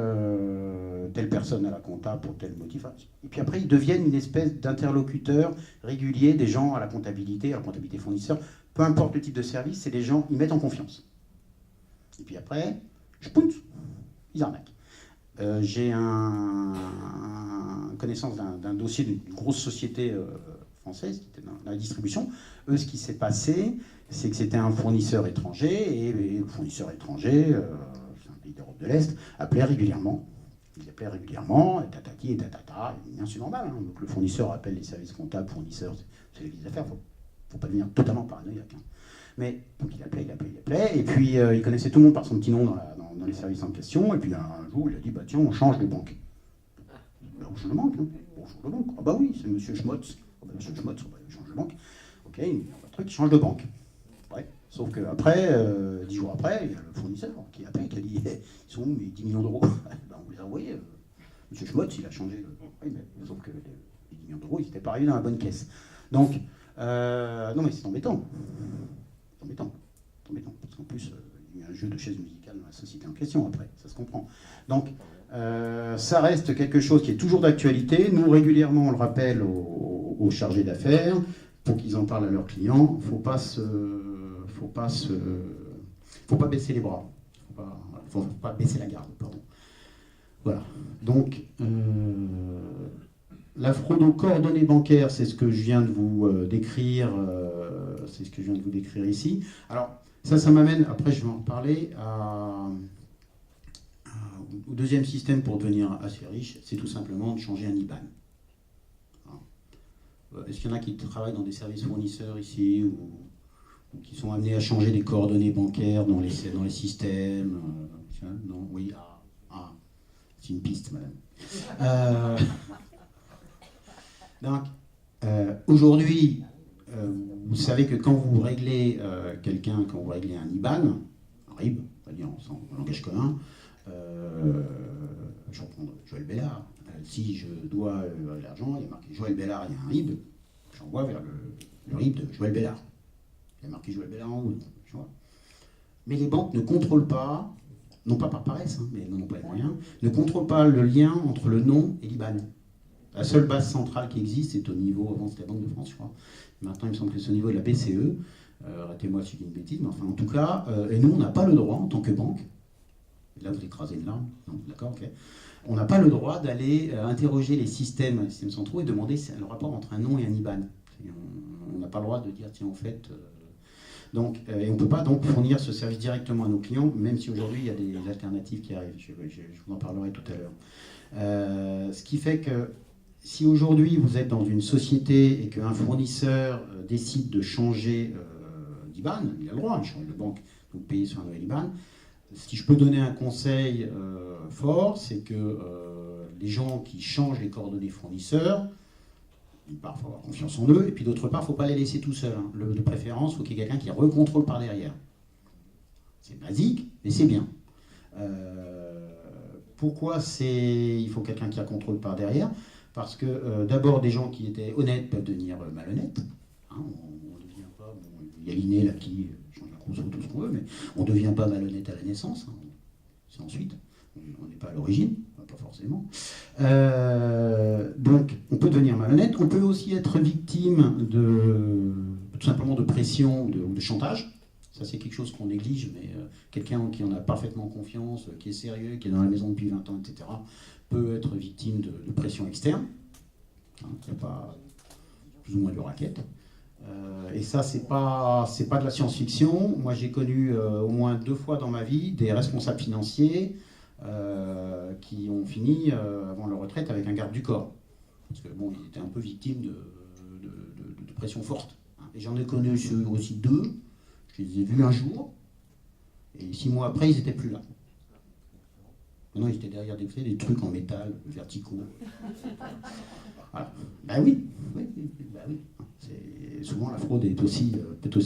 telle personne à la compta pour tel motif, et puis après ils deviennent une espèce d'interlocuteur régulier des gens à la comptabilité fournisseur, peu importe le type de service, c'est des gens, ils mettent en confiance. Et puis après, ils arnaquent. J'ai une connaissance d'un dossier d'une grosse société française qui était dans la distribution. Eux, ce qui s'est passé, c'est que c'était un fournisseur étranger, et le fournisseur étranger, c'est un pays d'Europe de l'Est, appelait régulièrement. Ils appelaient régulièrement, et tatati et tatata, bien sûr normal. Hein. Donc le fournisseur appelle les services comptables, fournisseurs, c'est les affaires, il ne faut pas devenir totalement paranoïaque. Hein. Mais donc il appelait, et puis il connaissait tout le monde par son petit nom dans les services en question, et puis un jour il a dit, bah tiens, on change de banque. Ben, on change de banque, hein. On change de banque. Ah bah oui, c'est monsieur Schmotz. Ah bah, monsieur Schmotz, il change de banque. Ok, il y a un truc, il change de banque. Ouais. Sauf qu'après, 10 jours après, il y a le fournisseur qui a appelé, qui a dit, ils sont où mes 10 millions d'euros? Ben, on les a envoyés. Monsieur Schmotz, il a changé. Oui, mais sauf que les 10 millions d'euros, ils n'étaient pas arrivés dans la bonne caisse. Donc, non mais c'est embêtant. C'est embêtant. Parce qu'en plus, Il y a un jeu de chaises musicales dans la société en question, après, ça se comprend. Donc, ça reste quelque chose qui est toujours d'actualité. Nous, régulièrement, on le rappelle aux chargés d'affaires pour qu'ils en parlent à leurs clients. Faut pas baisser les bras. Faut pas baisser la garde, pardon. Voilà. Donc, la fraude aux coordonnées bancaires, c'est ce que je viens de vous décrire. C'est ce que je viens de vous décrire ici. Alors, ça m'amène, après je vais en reparler, au deuxième système pour devenir assez riche, c'est tout simplement de changer un IBAN. Est-ce qu'il y en a qui travaillent dans des services fournisseurs ici ou qui sont amenés à changer les coordonnées bancaires dans les systèmes non, oui, c'est une piste, madame. Donc, aujourd'hui, vous savez que quand vous réglez quand vous réglez un IBAN, un RIB, on va dire en langage commun, je vais reprendre Joël Bellard. Si je dois l'argent, il y a marqué Joël Bellard, il y a un RIB, j'envoie vers le RIB de Joël Bellard. Il y a marqué Joël Bellard en haut. Mais les banques ne contrôlent pas, non pas par paresse, mais n'ont pas les moyens, ne contrôlent pas le lien entre le nom et l'IBAN. La seule base centrale qui existe, c'est au niveau, avant c'était la Banque de France, je crois. Maintenant, il me semble que c'est au niveau de la BCE. Arrêtez-moi si je dis une bêtise, mais enfin, en tout cas, et nous, on n'a pas le droit, en tant que banque, là, vous écrasez une larme, non, d'accord, ok. On n'a pas le droit d'aller interroger les systèmes centraux et demander le rapport entre un nom et un IBAN. On n'a pas le droit de dire, tiens, en fait... Donc, et on ne peut pas donc fournir ce service directement à nos clients, même si aujourd'hui, il y a des alternatives qui arrivent. Je vous en parlerai tout à l'heure. Ce qui fait que si aujourd'hui vous êtes dans une société et qu'un fournisseur décide de changer d'IBAN, il a le droit, il change de banque, vous payez sur un nouvel IBAN. Si je peux donner un conseil fort, c'est que les gens qui changent les coordonnées fournisseurs, d'une part, il faut avoir confiance en eux, et puis d'autre part, il ne faut pas les laisser tout seuls. De préférence, il faut qu'il y ait quelqu'un qui recontrôle par derrière. C'est basique, mais c'est bien. Pourquoi il faut quelqu'un qui contrôle par derrière? Parce que d'abord, des gens qui étaient honnêtes peuvent devenir malhonnêtes. On ne devient pas... Bon, il y a l'inné là qui change la conso, tout ce qu'on veut, mais on ne devient pas malhonnête à la naissance. C'est ensuite. On n'est pas à l'origine, pas forcément. Donc, on peut devenir malhonnête. On peut aussi être victime tout simplement de pression ou de chantage. Ça, c'est quelque chose qu'on néglige, mais quelqu'un qui en a parfaitement confiance, qui est sérieux, qui est dans la maison depuis 20 ans, etc., peut être victime de pression externe. Il n'y a pas plus ou moins de raquette. Et ça, c'est pas de la science-fiction. Moi, j'ai connu au moins 2 fois dans ma vie des responsables financiers qui ont fini avant leur retraite avec un garde du corps. Parce que bon, ils étaient un peu victimes de pression forte. Et j'en ai connu aussi 2. Je les ai vus un jour. Et 6 mois après, ils n'étaient plus là. Maintenant, ils étaient derrière des trucs en métal, verticaux. Voilà. Ben oui. Souvent, la fraude peut aussi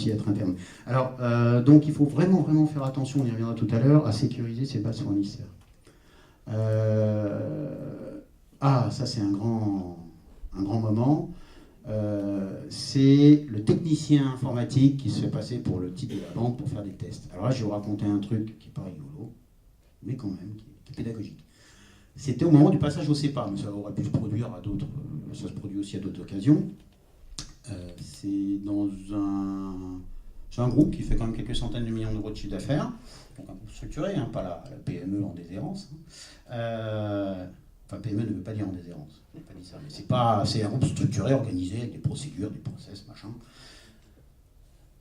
être interne. Alors, donc, il faut vraiment, vraiment faire attention, on y reviendra tout à l'heure, à sécuriser ces bases fournisseurs. Ça, c'est un grand moment. C'est le technicien informatique qui se fait passer pour le type de la banque pour faire des tests. Alors là, je vais vous raconter un truc qui n'est pas rigolo, mais quand même, qui est pédagogique. C'était au moment du passage au CEPA, mais ça aurait pu se produire à d'autres, ça se produit aussi à d'autres occasions. C'est dans un groupe qui fait quand même quelques centaines de millions d'euros de chiffre d'affaires, donc un groupe structuré, pas la PME en déshérence. Enfin, PME ne veut pas dire en déshérence, je n'ai pas dit ça, mais c'est un groupe structuré, organisé, avec des procédures, des process, machin.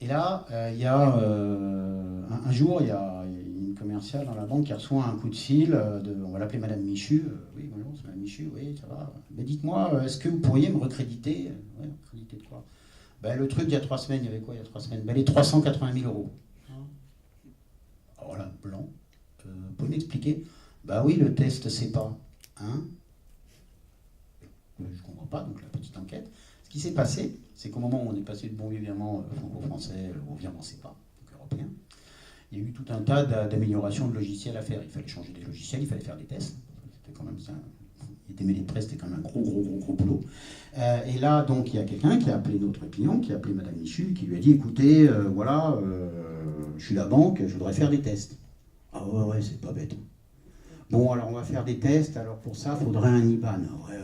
Et là, il y a un jour, il y a une commerciale dans la banque qui reçoit un coup de fil on va l'appeler Madame Michu. Oui, bonjour, c'est Madame Michu, oui, ça va. Mais dites-moi, est-ce que vous pourriez me recréditer? Oui, recréditer de quoi? Le truc, il y a 3 semaines, il y avait quoi il y a 3 semaines? Les 380 000 euros. Alors là, blanc. Vous pouvez m'expliquer? Oui, le test, c'est pas. Je ne comprends pas, donc la petite enquête. Ce qui s'est passé, c'est qu'au moment où on est passé de bon vieux virement franco-français au virement CEPA, donc européen, il y a eu tout un tas d'améliorations de logiciels à faire. Il fallait changer des logiciels, il fallait faire des tests. C'était quand même ça. Il était mêlé de presse, c'était quand même un gros boulot. Et là, donc, il y a quelqu'un qui a appelé notre client, qui a appelé Madame Michu, qui lui a dit, écoutez, voilà, je suis la banque, je voudrais faire des tests. Ah ouais, c'est pas bête. Bon, alors on va faire des tests, alors pour ça, il faudrait un IBAN. Ouais.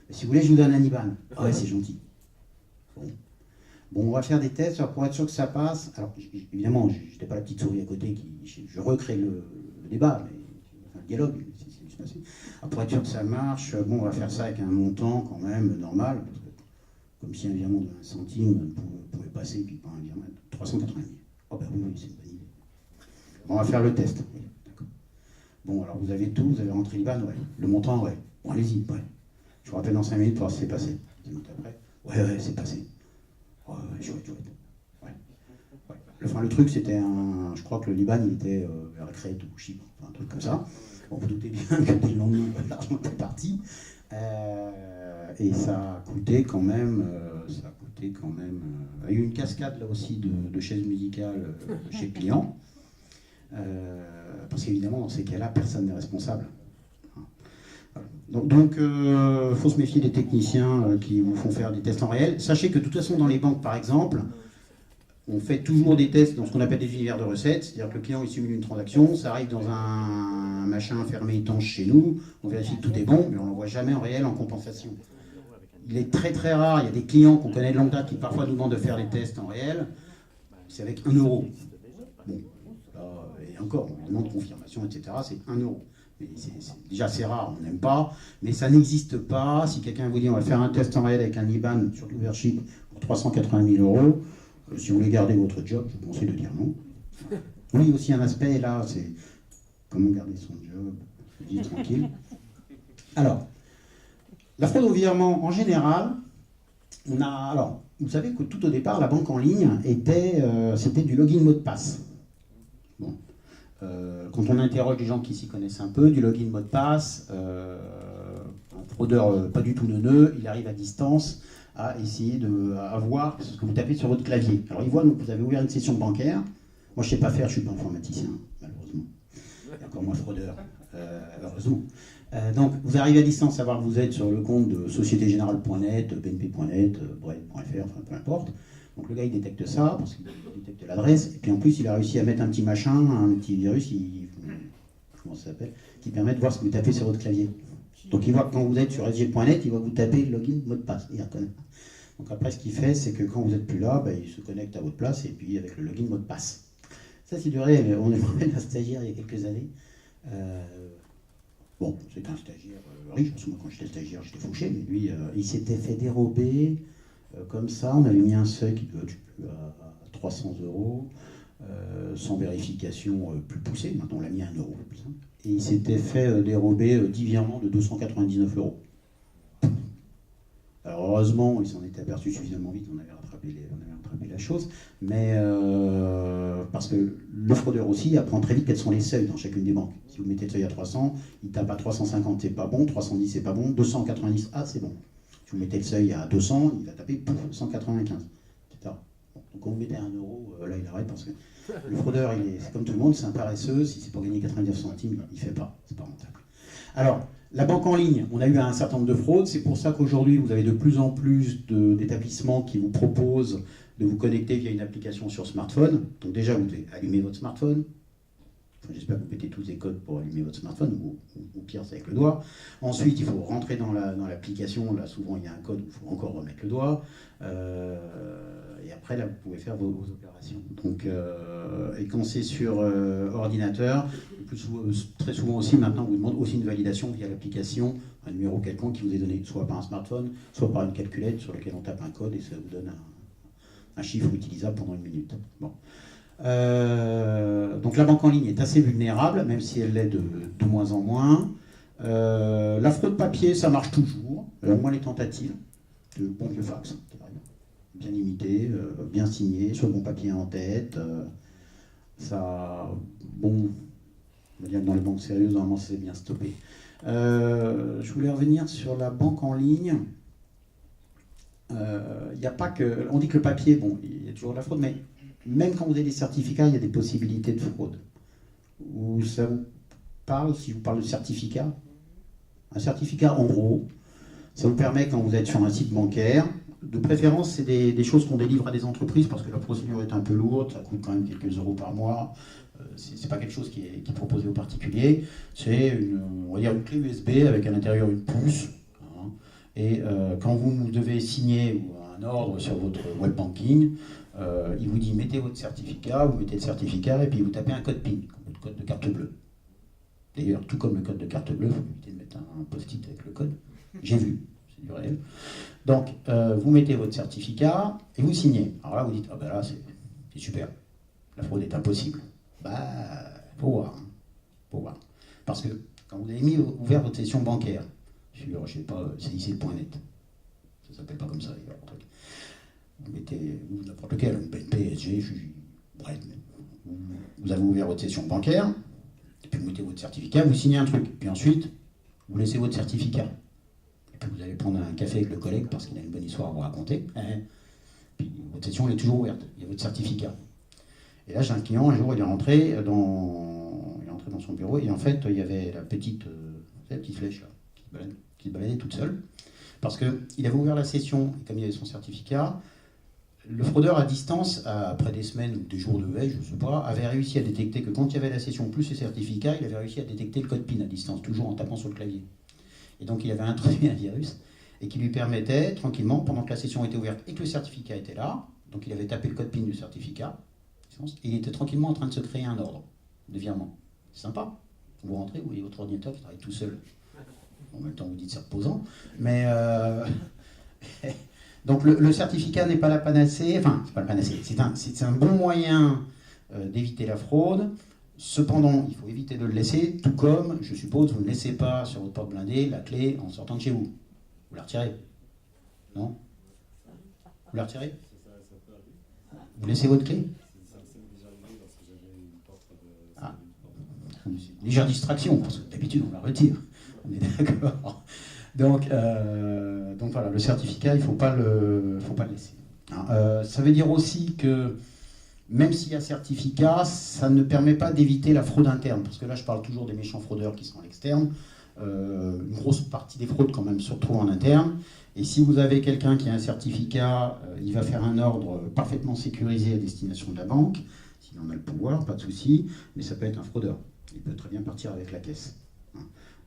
Mais si vous voulez, je vous donne un IBAN. Ah ouais, c'est gentil. Bon, on va faire des tests pour être sûr que ça passe. Alors, évidemment, je n'étais pas la petite souris à côté, je recrée le débat, mais enfin, le dialogue, c'est juste passé. Alors, pour être sûr que ça marche, bon, on va faire ça avec un montant quand même normal, parce que, comme si un virement de 1 centime pouvait passer, puis pas un virement de 380 000. Oh ben oui, c'est une bonne idée. Bon, on va faire le test. Oui, d'accord. Bon, alors vous avez tout, vous avez rentré l'IBAN, ouais. Le montant, ouais. Bon, allez-y, ouais. Je vous rappelle dans 5 minutes pour voir si c'est passé. 10 minutes après, ouais, c'est passé. Ouais, chouette. Ouais. Enfin, le truc, c'était je crois que le Liban, il était vers la Crète ou Chypre, enfin, un truc comme ça. Bon, vous doutez bien que dès le lendemain, l'argent était parti. Et ça a coûté quand même. Il y a eu une cascade là aussi de chaises musicales chez le client. Parce qu'évidemment, dans ces cas-là, personne n'est responsable. Donc, faut se méfier des techniciens qui vous font faire des tests en réel. Sachez que de toute façon, dans les banques, par exemple, on fait toujours des tests dans ce qu'on appelle des univers de recettes. C'est-à-dire que le client il simule une transaction, ça arrive dans un machin fermé étanche chez nous, on vérifie que tout est bon, mais on ne l'envoie jamais en réel en compensation. Il est très très rare, il y a des clients qu'on connaît de longue date qui parfois nous demandent de faire des tests en réel, c'est avec 1 euro. Bon, et encore, on demande confirmation, etc., c'est 1 euro. Déjà c'est rare, on n'aime pas, mais ça n'existe pas. Si quelqu'un vous dit on va faire un test en réel avec un IBAN, surtout vers Chypre, pour 380 000 euros, si vous voulez garder votre job, je vous conseille de dire non. Oui, aussi un aspect là, c'est comment garder son job, je dis tranquille. Alors, la fraude au virement en général, vous savez que tout au départ, la banque en ligne c'était du login mot de passe. Bon. Quand on interroge les gens qui s'y connaissent un peu, du login mot de passe, un fraudeur pas du tout neuneux, il arrive à distance à essayer à voir ce que vous tapez sur votre clavier. Alors il voit que vous avez ouvert une session bancaire. Moi je ne sais pas faire, je ne suis pas informaticien, malheureusement. Et encore moins fraudeur, heureusement. Donc vous arrivez à distance à voir que vous êtes sur le compte de sociétégénérale.net, bnp.net, bread.fr, enfin peu importe. Donc le gars il détecte ça, parce qu'il détecte l'adresse, et puis en plus il a réussi à mettre un petit machin, un petit virus, comment ça s'appelle, qui permet de voir ce que vous tapez sur votre clavier. Donc il voit que quand vous êtes sur sg.net, il va vous taper login, mot de passe, il reconnaît. Donc après ce qu'il fait, c'est que quand vous n'êtes plus là, il se connecte à votre place, et puis avec le login, mot de passe. Ça c'est du réel, on est un stagiaire il y a quelques années. Bon, c'était un stagiaire riche, parce que moi quand j'étais stagiaire j'étais fauché, mais lui il s'était fait dérober. Comme ça, on avait mis un seuil qui doit être à 300 euros, sans vérification plus poussée. Maintenant, on l'a mis à 1 euro. Et il s'était fait dérober 10 virements de 299 euros. Alors, heureusement, il s'en était aperçu suffisamment vite, on avait rattrapé la chose. Mais parce que le fraudeur aussi apprend très vite quels sont les seuils dans chacune des banques. Si vous mettez le seuil à 300, il tape à 350, c'est pas bon, 310, c'est pas bon, 290, c'est bon. Si vous mettez le seuil à 200, il va taper 195, etc. Bon, donc quand vous mettez à 1 euro, là il arrête parce que le fraudeur, c'est comme tout le monde, c'est un paresseux, si c'est pour gagner 99 centimes, il ne fait pas, c'est pas rentable. Alors, la banque en ligne, on a eu un certain nombre de fraudes, c'est pour ça qu'aujourd'hui vous avez de plus en plus d'établissements qui vous proposent de vous connecter via une application sur smartphone. Donc déjà, vous devez allumer votre smartphone. J'espère que vous mettez tous les codes pour allumer votre smartphone, ou pire, c'est avec le doigt. Ensuite, il faut rentrer dans l'application. Là, souvent, il y a un code où il faut encore remettre le doigt. Et après, là, vous pouvez faire vos opérations. Donc, et quand c'est sur ordinateur, très souvent aussi, maintenant, on vous demande aussi une validation via l'application, un numéro quelconque qui vous est donné, soit par un smartphone, soit par une calculette sur laquelle on tape un code et ça vous donne un chiffre utilisable pendant 1 minute. Bon. Donc la banque en ligne est assez vulnérable, même si elle l'est de moins en moins. La fraude papier, ça marche toujours, au moins les tentatives de bon vieux fax, bien imité, bien signé, sur le bon papier en tête. Ça, bon, on va dire que dans les banques sérieuses, normalement c'est bien stoppé. Je voulais revenir sur la banque en ligne. Il n'y a pas que. On dit que le papier, bon, il y a toujours de la fraude, mais même quand vous avez des certificats, il y a des possibilités de fraude. Ou ça vous parle, si je vous parle de certificat. Un certificat, en gros, ça vous permet, quand vous êtes sur un site bancaire, de préférence, c'est des choses qu'on délivre à des entreprises parce que la procédure est un peu lourde, ça coûte quand même quelques euros par mois. C'est pas quelque chose qui est proposé aux particuliers. C'est on va dire une clé USB avec à l'intérieur une puce. Hein, et quand vous devez signer un ordre sur votre web banking, il vous dit mettez votre certificat, vous mettez le certificat et puis vous tapez un code PIN, votre code de carte bleue. D'ailleurs, tout comme le code de carte bleue, il faut éviter de mettre un post-it avec le code. J'ai vu, c'est du réel. Donc, vous mettez votre certificat et vous signez. Alors là, vous dites, ah ben là, c'est super. La fraude est impossible. Bah, faut voir. Hein. Faut voir. Parce que quand vous avez ouvert votre session bancaire sur, je sais pas, CIC.net, ça s'appelle pas comme ça d'ailleurs, vous mettez n'importe lequel, une BNP, SG, bref, vous avez ouvert votre session bancaire, et puis vous mettez votre certificat, vous signez un truc, puis ensuite, vous laissez votre certificat. Et puis vous allez prendre un café avec le collègue parce qu'il a une bonne histoire à vous raconter. Puis votre session elle est toujours ouverte, il y a votre certificat. Et là, j'ai un client, un jour, il est rentré dans son bureau, et en fait, il y avait la petite flèche là, qui se baladait toute seule, parce qu'il avait ouvert la session, et comme il avait son certificat, le fraudeur à distance, après des semaines ou des jours de veille, je ne sais pas, avait réussi à détecter que quand il y avait la session plus ses certificats, il avait réussi à détecter le code PIN à distance, toujours en tapant sur le clavier. Et donc il avait introduit un virus, et qui lui permettait, tranquillement, pendant que la session était ouverte et que le certificat était là, donc il avait tapé le code PIN du certificat, et il était tranquillement en train de se créer un ordre de virement. C'est sympa. Vous rentrez, vous voyez votre ordinateur qui travaille tout seul. En même temps, vous dites c'est reposant. Mais donc le certificat n'est pas la panacée. Enfin, c'est pas la panacée. C'est un bon moyen d'éviter la fraude. Cependant, il faut éviter de le laisser, tout comme, je suppose, vous ne laissez pas sur votre porte blindée la clé en sortant de chez vous. Vous la retirez. Non? Vous la retirez? Vous laissez votre clé? Légère distraction, parce que d'habitude on la retire. On est d'accord. Donc voilà, le certificat, il ne faut pas le laisser. Ça veut dire aussi que même s'il y a certificat, ça ne permet pas d'éviter la fraude interne. Parce que là, je parle toujours des méchants fraudeurs qui sont à l'externe. Une grosse partie des fraudes, quand même, se retrouve en interne. Et si vous avez quelqu'un qui a un certificat, il va faire un ordre parfaitement sécurisé à destination de la banque. S'il en a le pouvoir, pas de souci. Mais ça peut être un fraudeur. Il peut très bien partir avec la caisse.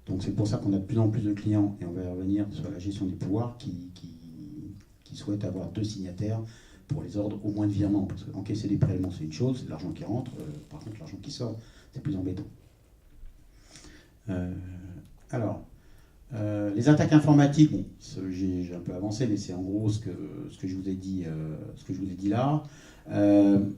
Donc c'est pour ça qu'on a de plus en plus de clients, et on va y revenir sur la gestion des pouvoirs, qui souhaitent avoir 2 signataires pour les ordres au moins de virement. Parce qu'encaisser des prélèvements, c'est une chose, c'est l'argent qui rentre. Par contre, l'argent qui sort, c'est plus embêtant. Les attaques informatiques, bon, j'ai un peu avancé, mais c'est en gros ce que je vous ai dit, là. Il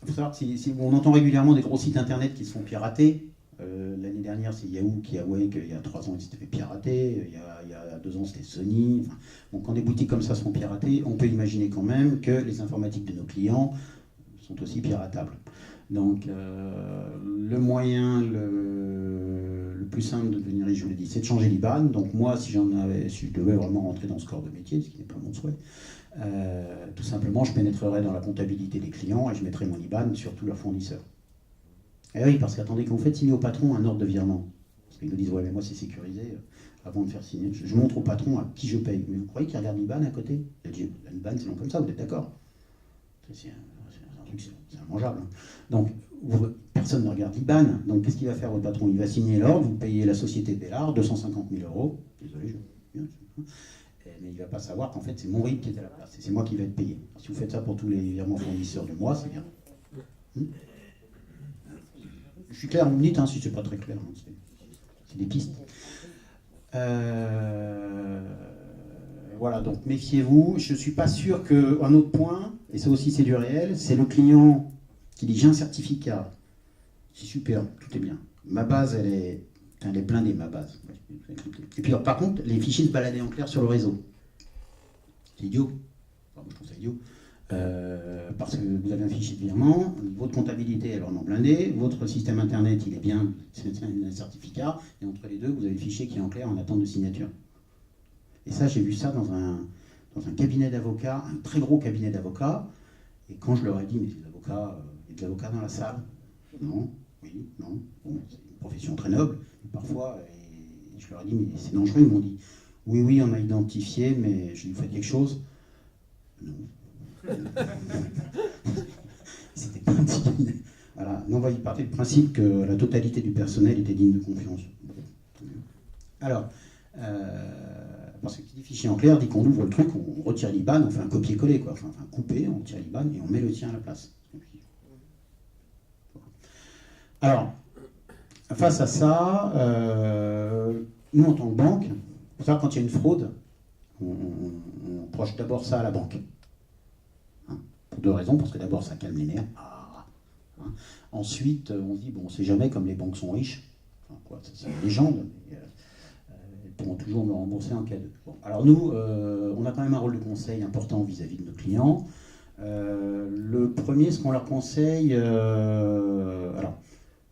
faut savoir que on entend régulièrement des gros sites internet qui se font pirater. L'année dernière, c'est Yahoo qui avouait qu'il y a 3 ans, il s'était fait pirater. Il y a 2 ans, c'était Sony. Enfin, bon, quand des boutiques comme ça sont piratées, on peut imaginer quand même que les informatiques de nos clients sont aussi piratables. Donc, le moyen le plus simple de devenir riche, je vous l'ai dit, c'est de changer l'IBAN. Donc, moi, si je devais vraiment rentrer dans ce corps de métier, ce qui n'est pas mon souhait, tout simplement, je pénétrerais dans la comptabilité des clients et je mettrais mon IBAN sur tous leurs fournisseurs. Et oui, parce qu'attendez, quand vous faites signer au patron un ordre de virement, parce qu'ils nous disent, ouais, mais moi c'est sécurisé, avant de faire signer, je montre au patron à qui je paye. Mais vous croyez qu'il regarde l'IBAN à côté? L'IBAN, c'est non comme ça, vous êtes d'accord? C'est un truc, c'est immangeable. Hein. Donc, personne ne regarde l'IBAN. Donc, qu'est-ce qu'il va faire, votre patron? Il va signer l'ordre, vous payez la société Bellard, 250 000 euros. Désolé, mais il ne va pas savoir qu'en fait, c'est mon RIB qui est à la place, et c'est moi qui vais être payé. Alors, si vous faites ça pour tous les virements fournisseurs de moi, c'est bien. Je suis clair, vous me dites si c'est pas très clair. Hein, c'est des pistes. Voilà, donc méfiez-vous. Je ne suis pas sûr qu'un autre point, et ça aussi c'est du réel, c'est le client qui dit j'ai un certificat. C'est super, tout est bien. Ma base, elle est blindée, ma base. Et puis alors, par contre, les fichiers se baladaient en clair sur le réseau. C'est idiot. Enfin, moi, je trouve ça idiot. Parce que vous avez un fichier de virement, votre comptabilité est vraiment blindée, votre système internet il est bien, c'est un certificat, et entre les deux vous avez le fichier qui est en clair en attente de signature. Et ça, j'ai vu ça dans un cabinet d'avocats, un très gros cabinet d'avocats, et quand je leur ai dit, mais les avocats, il y a des avocats dans la salle? Non, oui, non, bon, c'est une profession très noble, et parfois, je leur ai dit, mais c'est dangereux, ils m'ont dit, oui, on a identifié, mais je lui fais quelque chose. Non. C'était pas digne. Voilà. Non, il partait du principe que la totalité du personnel était digne de confiance. Alors, parce que les fichiers en clair dit qu'on ouvre le truc, on retire l'IBAN, on fait un copier-coller, quoi. Enfin, couper, on retire l'IBAN et on met le tien à la place. Alors, face à ça, nous en tant que banque, pour ça, quand il y a une fraude, on approche d'abord ça à la banque. Hein, pour deux raisons, parce que d'abord ça calme les nerfs. Hein. Ensuite, on se dit, bon, on ne sait jamais comme les banques sont riches. Enfin, quoi, c'est une légende, mais elles pourront toujours me rembourser en cas de. Bon, alors nous, on a quand même un rôle de conseil important vis-à-vis de nos clients. Le premier, ce qu'on leur conseille, alors,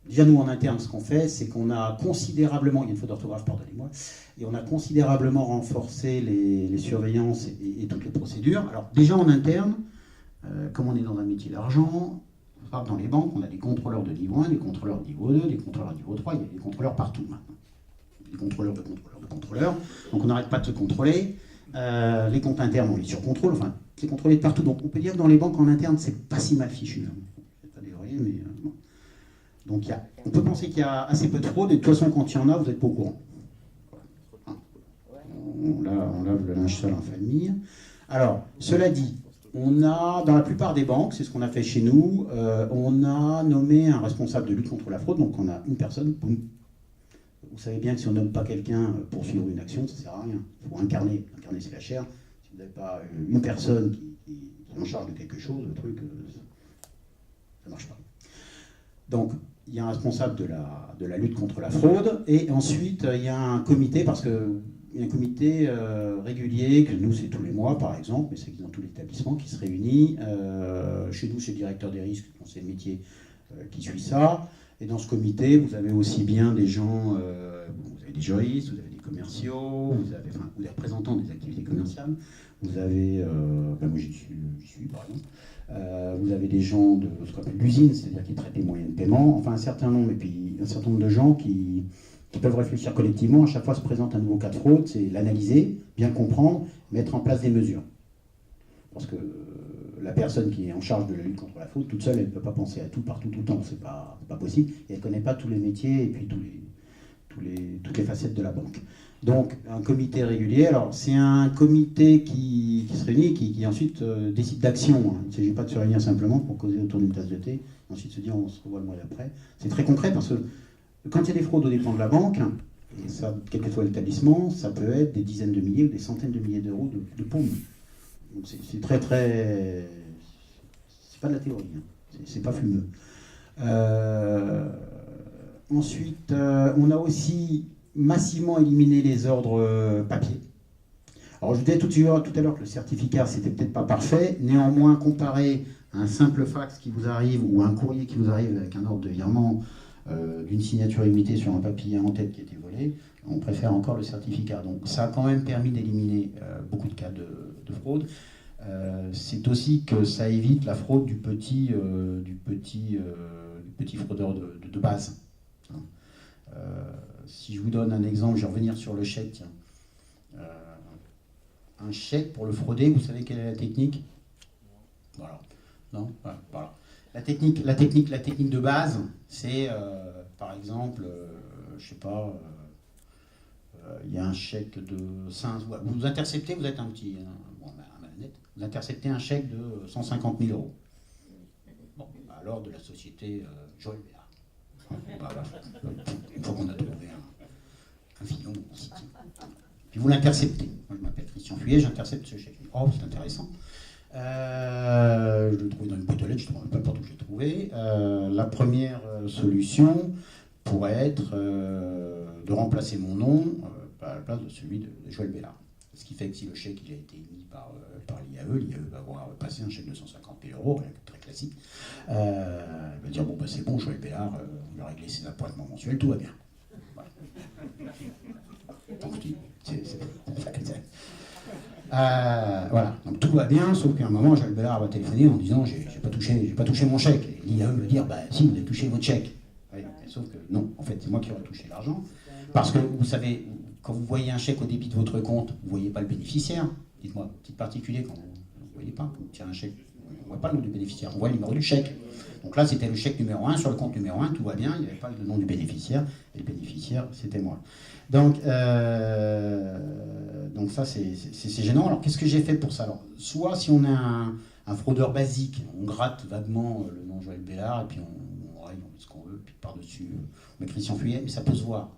déjà, nous, en interne, ce qu'on fait, c'est qu'on a considérablement, il y a une faute d'orthographe, pardonnez-moi, et on a considérablement renforcé les surveillances et toutes les procédures. Alors, déjà en interne, comme on est dans un métier d'argent, dans les banques, on a des contrôleurs de niveau 1, des contrôleurs de niveau 2, des contrôleurs de niveau 3, il y a des contrôleurs partout maintenant. Des contrôleurs de contrôleurs de contrôleurs, donc on n'arrête pas de se contrôler. Les comptes internes, on les surcontrôle, enfin, c'est contrôlé de partout. Donc on peut dire que dans les banques en interne, c'est pas si mal fichu. C'est pas dévoyé, mais bon. Donc on peut penser qu'il y a assez peu de fraude, et de toute façon, quand il y en a, vous n'êtes pas au courant. Hein. On lave le linge sale en famille. Alors, cela dit, on a, dans la plupart des banques, c'est ce qu'on a fait chez nous, on a nommé un responsable de lutte contre la fraude, donc on a une personne, boum. Vous savez bien que si on nomme pas quelqu'un pour suivre une action, ça ne sert à rien. Il faut incarner. Incarner, c'est la chair. Si vous n'avez pas une personne qui est en charge de quelque chose, le truc, ça ne marche pas. Donc, il y a un responsable de la lutte contre la fraude, et ensuite, il y a un comité, parce qu'il y a un comité régulier, que nous, c'est tous les mois, par exemple, mais c'est dans tout l'établissement, qui se réunit. Chez nous, c'est le directeur des risques, c'est le métier qui suit ça. Et dans ce comité, vous avez aussi bien des gens, vous avez des juristes, vous avez des commerciaux, vous avez des représentants des activités commerciales, vous avez, moi j'y suis par exemple, vous avez des gens de ce qu'on appelle l'usine, c'est-à-dire qui traitent les moyens de paiement, enfin un certain nombre, et puis un certain nombre de gens qui peuvent réfléchir collectivement. À chaque fois se présente un nouveau cas de fraude, c'est l'analyser, bien le comprendre, mettre en place des mesures. Parce que la personne qui est en charge de la lutte contre la fraude, toute seule, elle ne peut pas penser à tout, partout, tout le temps. C'est pas possible. Et elle ne connaît pas tous les métiers et puis toutes les facettes de la banque. Donc, un comité régulier. Alors, c'est un comité qui se réunit, qui ensuite décide d'action. Hein. Il ne s'agit pas de se réunir simplement pour causer autour d'une tasse de thé, et ensuite se dire on se revoit le mois d'après. C'est très concret parce que quand il y a des fraudes aux dépens de la banque, et ça, quel que soit l'établissement, ça peut être des dizaines de milliers ou des centaines de milliers d'euros de paumes. Donc c'est très très... C'est pas de la théorie, hein. C'est pas fumeux. Ensuite, on a aussi massivement éliminé les ordres papier. Alors je vous disais tout à l'heure que le certificat, c'était peut-être pas parfait. Néanmoins, comparé à un simple fax qui vous arrive ou un courrier qui vous arrive avec un ordre de virement d'une signature imitée sur un papier en tête qui a été volé, on préfère encore le certificat. Donc ça a quand même permis d'éliminer beaucoup de cas de fraude. C'est aussi que ça évite la fraude du petit fraudeur de base. Si je vous donne un exemple, je vais revenir sur le chèque. Tiens. Un chèque, pour le frauder, vous savez quelle est la technique? Voilà. Non, voilà. La technique de base, c'est, par exemple, je sais pas, il y a un chèque de 5... Vous interceptez, vous êtes un petit... un malhonnête, vous interceptez un chèque de 150 000 euros. Bon, alors de la société Joël Béard. Voilà. Une fois qu'on a trouvé un filon, puis vous l'interceptez. Moi, je m'appelle Christian Fuyet, j'intercepte ce chèque. Oh, c'est intéressant. Je l'ai trouvé dans une boîte aux lettres, je ne sais pas où je l'ai trouvé. La première solution pourrait être de remplacer mon nom à la place de celui de Joël Bellard. Ce qui fait que si le chèque il a été émis par l'IAE va avoir passé un chèque de 150 000 euros, très classique. Il va dire bon, bah, c'est bon, Joël Bellard, on lui a réglé ses appointements mensuels, tout va bien. Voilà. Donc, voilà, donc tout va bien, sauf qu'à un moment, Joël Bellard va téléphoner en disant j'ai pas touché mon chèque. Et l'IAE va dire bah si, vous avez touché votre chèque. Oui, sauf que non, en fait, c'est moi qui aurais touché l'argent. Parce que vous savez, quand vous voyez un chèque au débit de votre compte, vous ne voyez pas le bénéficiaire. Dites-moi, petit particulier, quand Vous voyez pas, quand on tire un chèque, on ne voit pas le nom du bénéficiaire, on voit le numéro du chèque. Donc là, c'était le chèque numéro 1 sur le compte numéro 1, tout va bien, il n'y avait pas le nom du bénéficiaire, et le bénéficiaire, c'était moi. Donc ça, c'est gênant. Alors, qu'est-ce que j'ai fait pour ça? Alors, soit si on est un fraudeur basique, on gratte vaguement le nom Joël Bellard, et puis on raille, on met ce qu'on veut, puis par-dessus, on met Christian Fuyet, mais ça peut se voir.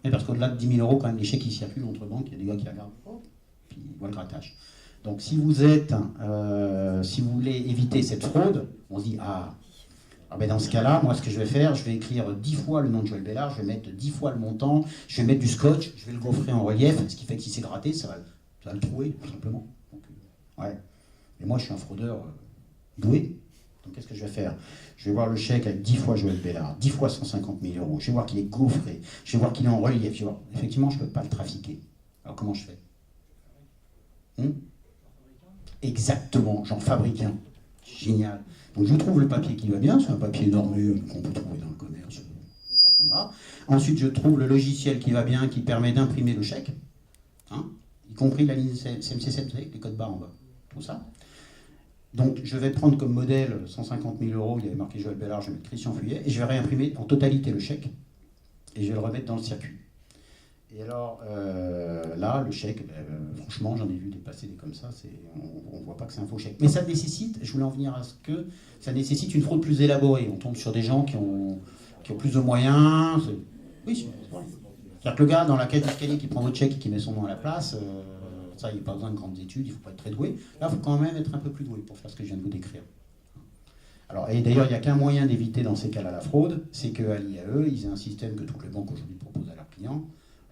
Et parce qu'au-delà de 10 000 euros, quand même, les chèques qui circulent entre banques, il y a des gars qui regardent, puis ils voient le grattage. Donc si vous voulez éviter cette fraude, on se dit, ben dans ce cas-là, moi ce que je vais faire, je vais écrire 10 fois le nom de Joël Bellard, je vais mettre 10 fois le montant, je vais mettre du scotch, je vais le gaufrer en relief, ce qui fait que si c'est gratté, ça va le trouver, tout simplement. Donc, ouais. Et moi je suis un fraudeur doué, donc qu'est-ce que je vais faire? Je vais voir le chèque avec 10 fois Joël Bellard, 10 fois 150 000 euros, je vais voir qu'il est gaufré, je vais voir qu'il est en relief, je vais voir, effectivement je ne peux pas le trafiquer. Alors comment je fais? Exactement, j'en fabrique un. Génial. Donc je trouve le papier qui va bien, c'est un papier normé qu'on peut trouver dans le commerce. Voilà. Ensuite, je trouve le logiciel qui va bien, qui permet d'imprimer le chèque, y compris la ligne CMC7, les codes barres en bas, tout ça. Donc je vais prendre comme modèle 150 000 euros, il y avait marqué Joël Bellard, je vais mettre Christian Fuyet, et je vais réimprimer en totalité le chèque, et je vais le remettre dans le circuit. Et alors, là, le chèque, franchement, j'en ai vu des passer des comme ça, on ne voit pas que c'est un faux chèque. Mais ça nécessite, je voulais en venir à ce que, ça nécessite une fraude plus élaborée. On tombe sur des gens qui ont plus de moyens. Oui, c'est vrai. C'est-à-dire que le gars dans la cage d'escalier qui prend votre chèque et qui met son nom à la place, ça, il n'y a pas besoin de grandes études, il ne faut pas être très doué. Là, il faut quand même être un peu plus doué pour faire ce que je viens de vous décrire. Alors, et d'ailleurs, il n'y a qu'un moyen d'éviter dans ces cas-là la fraude, c'est qu'à l'IAE, ils aient un système que toutes les banques aujourd'hui proposent à leurs clients.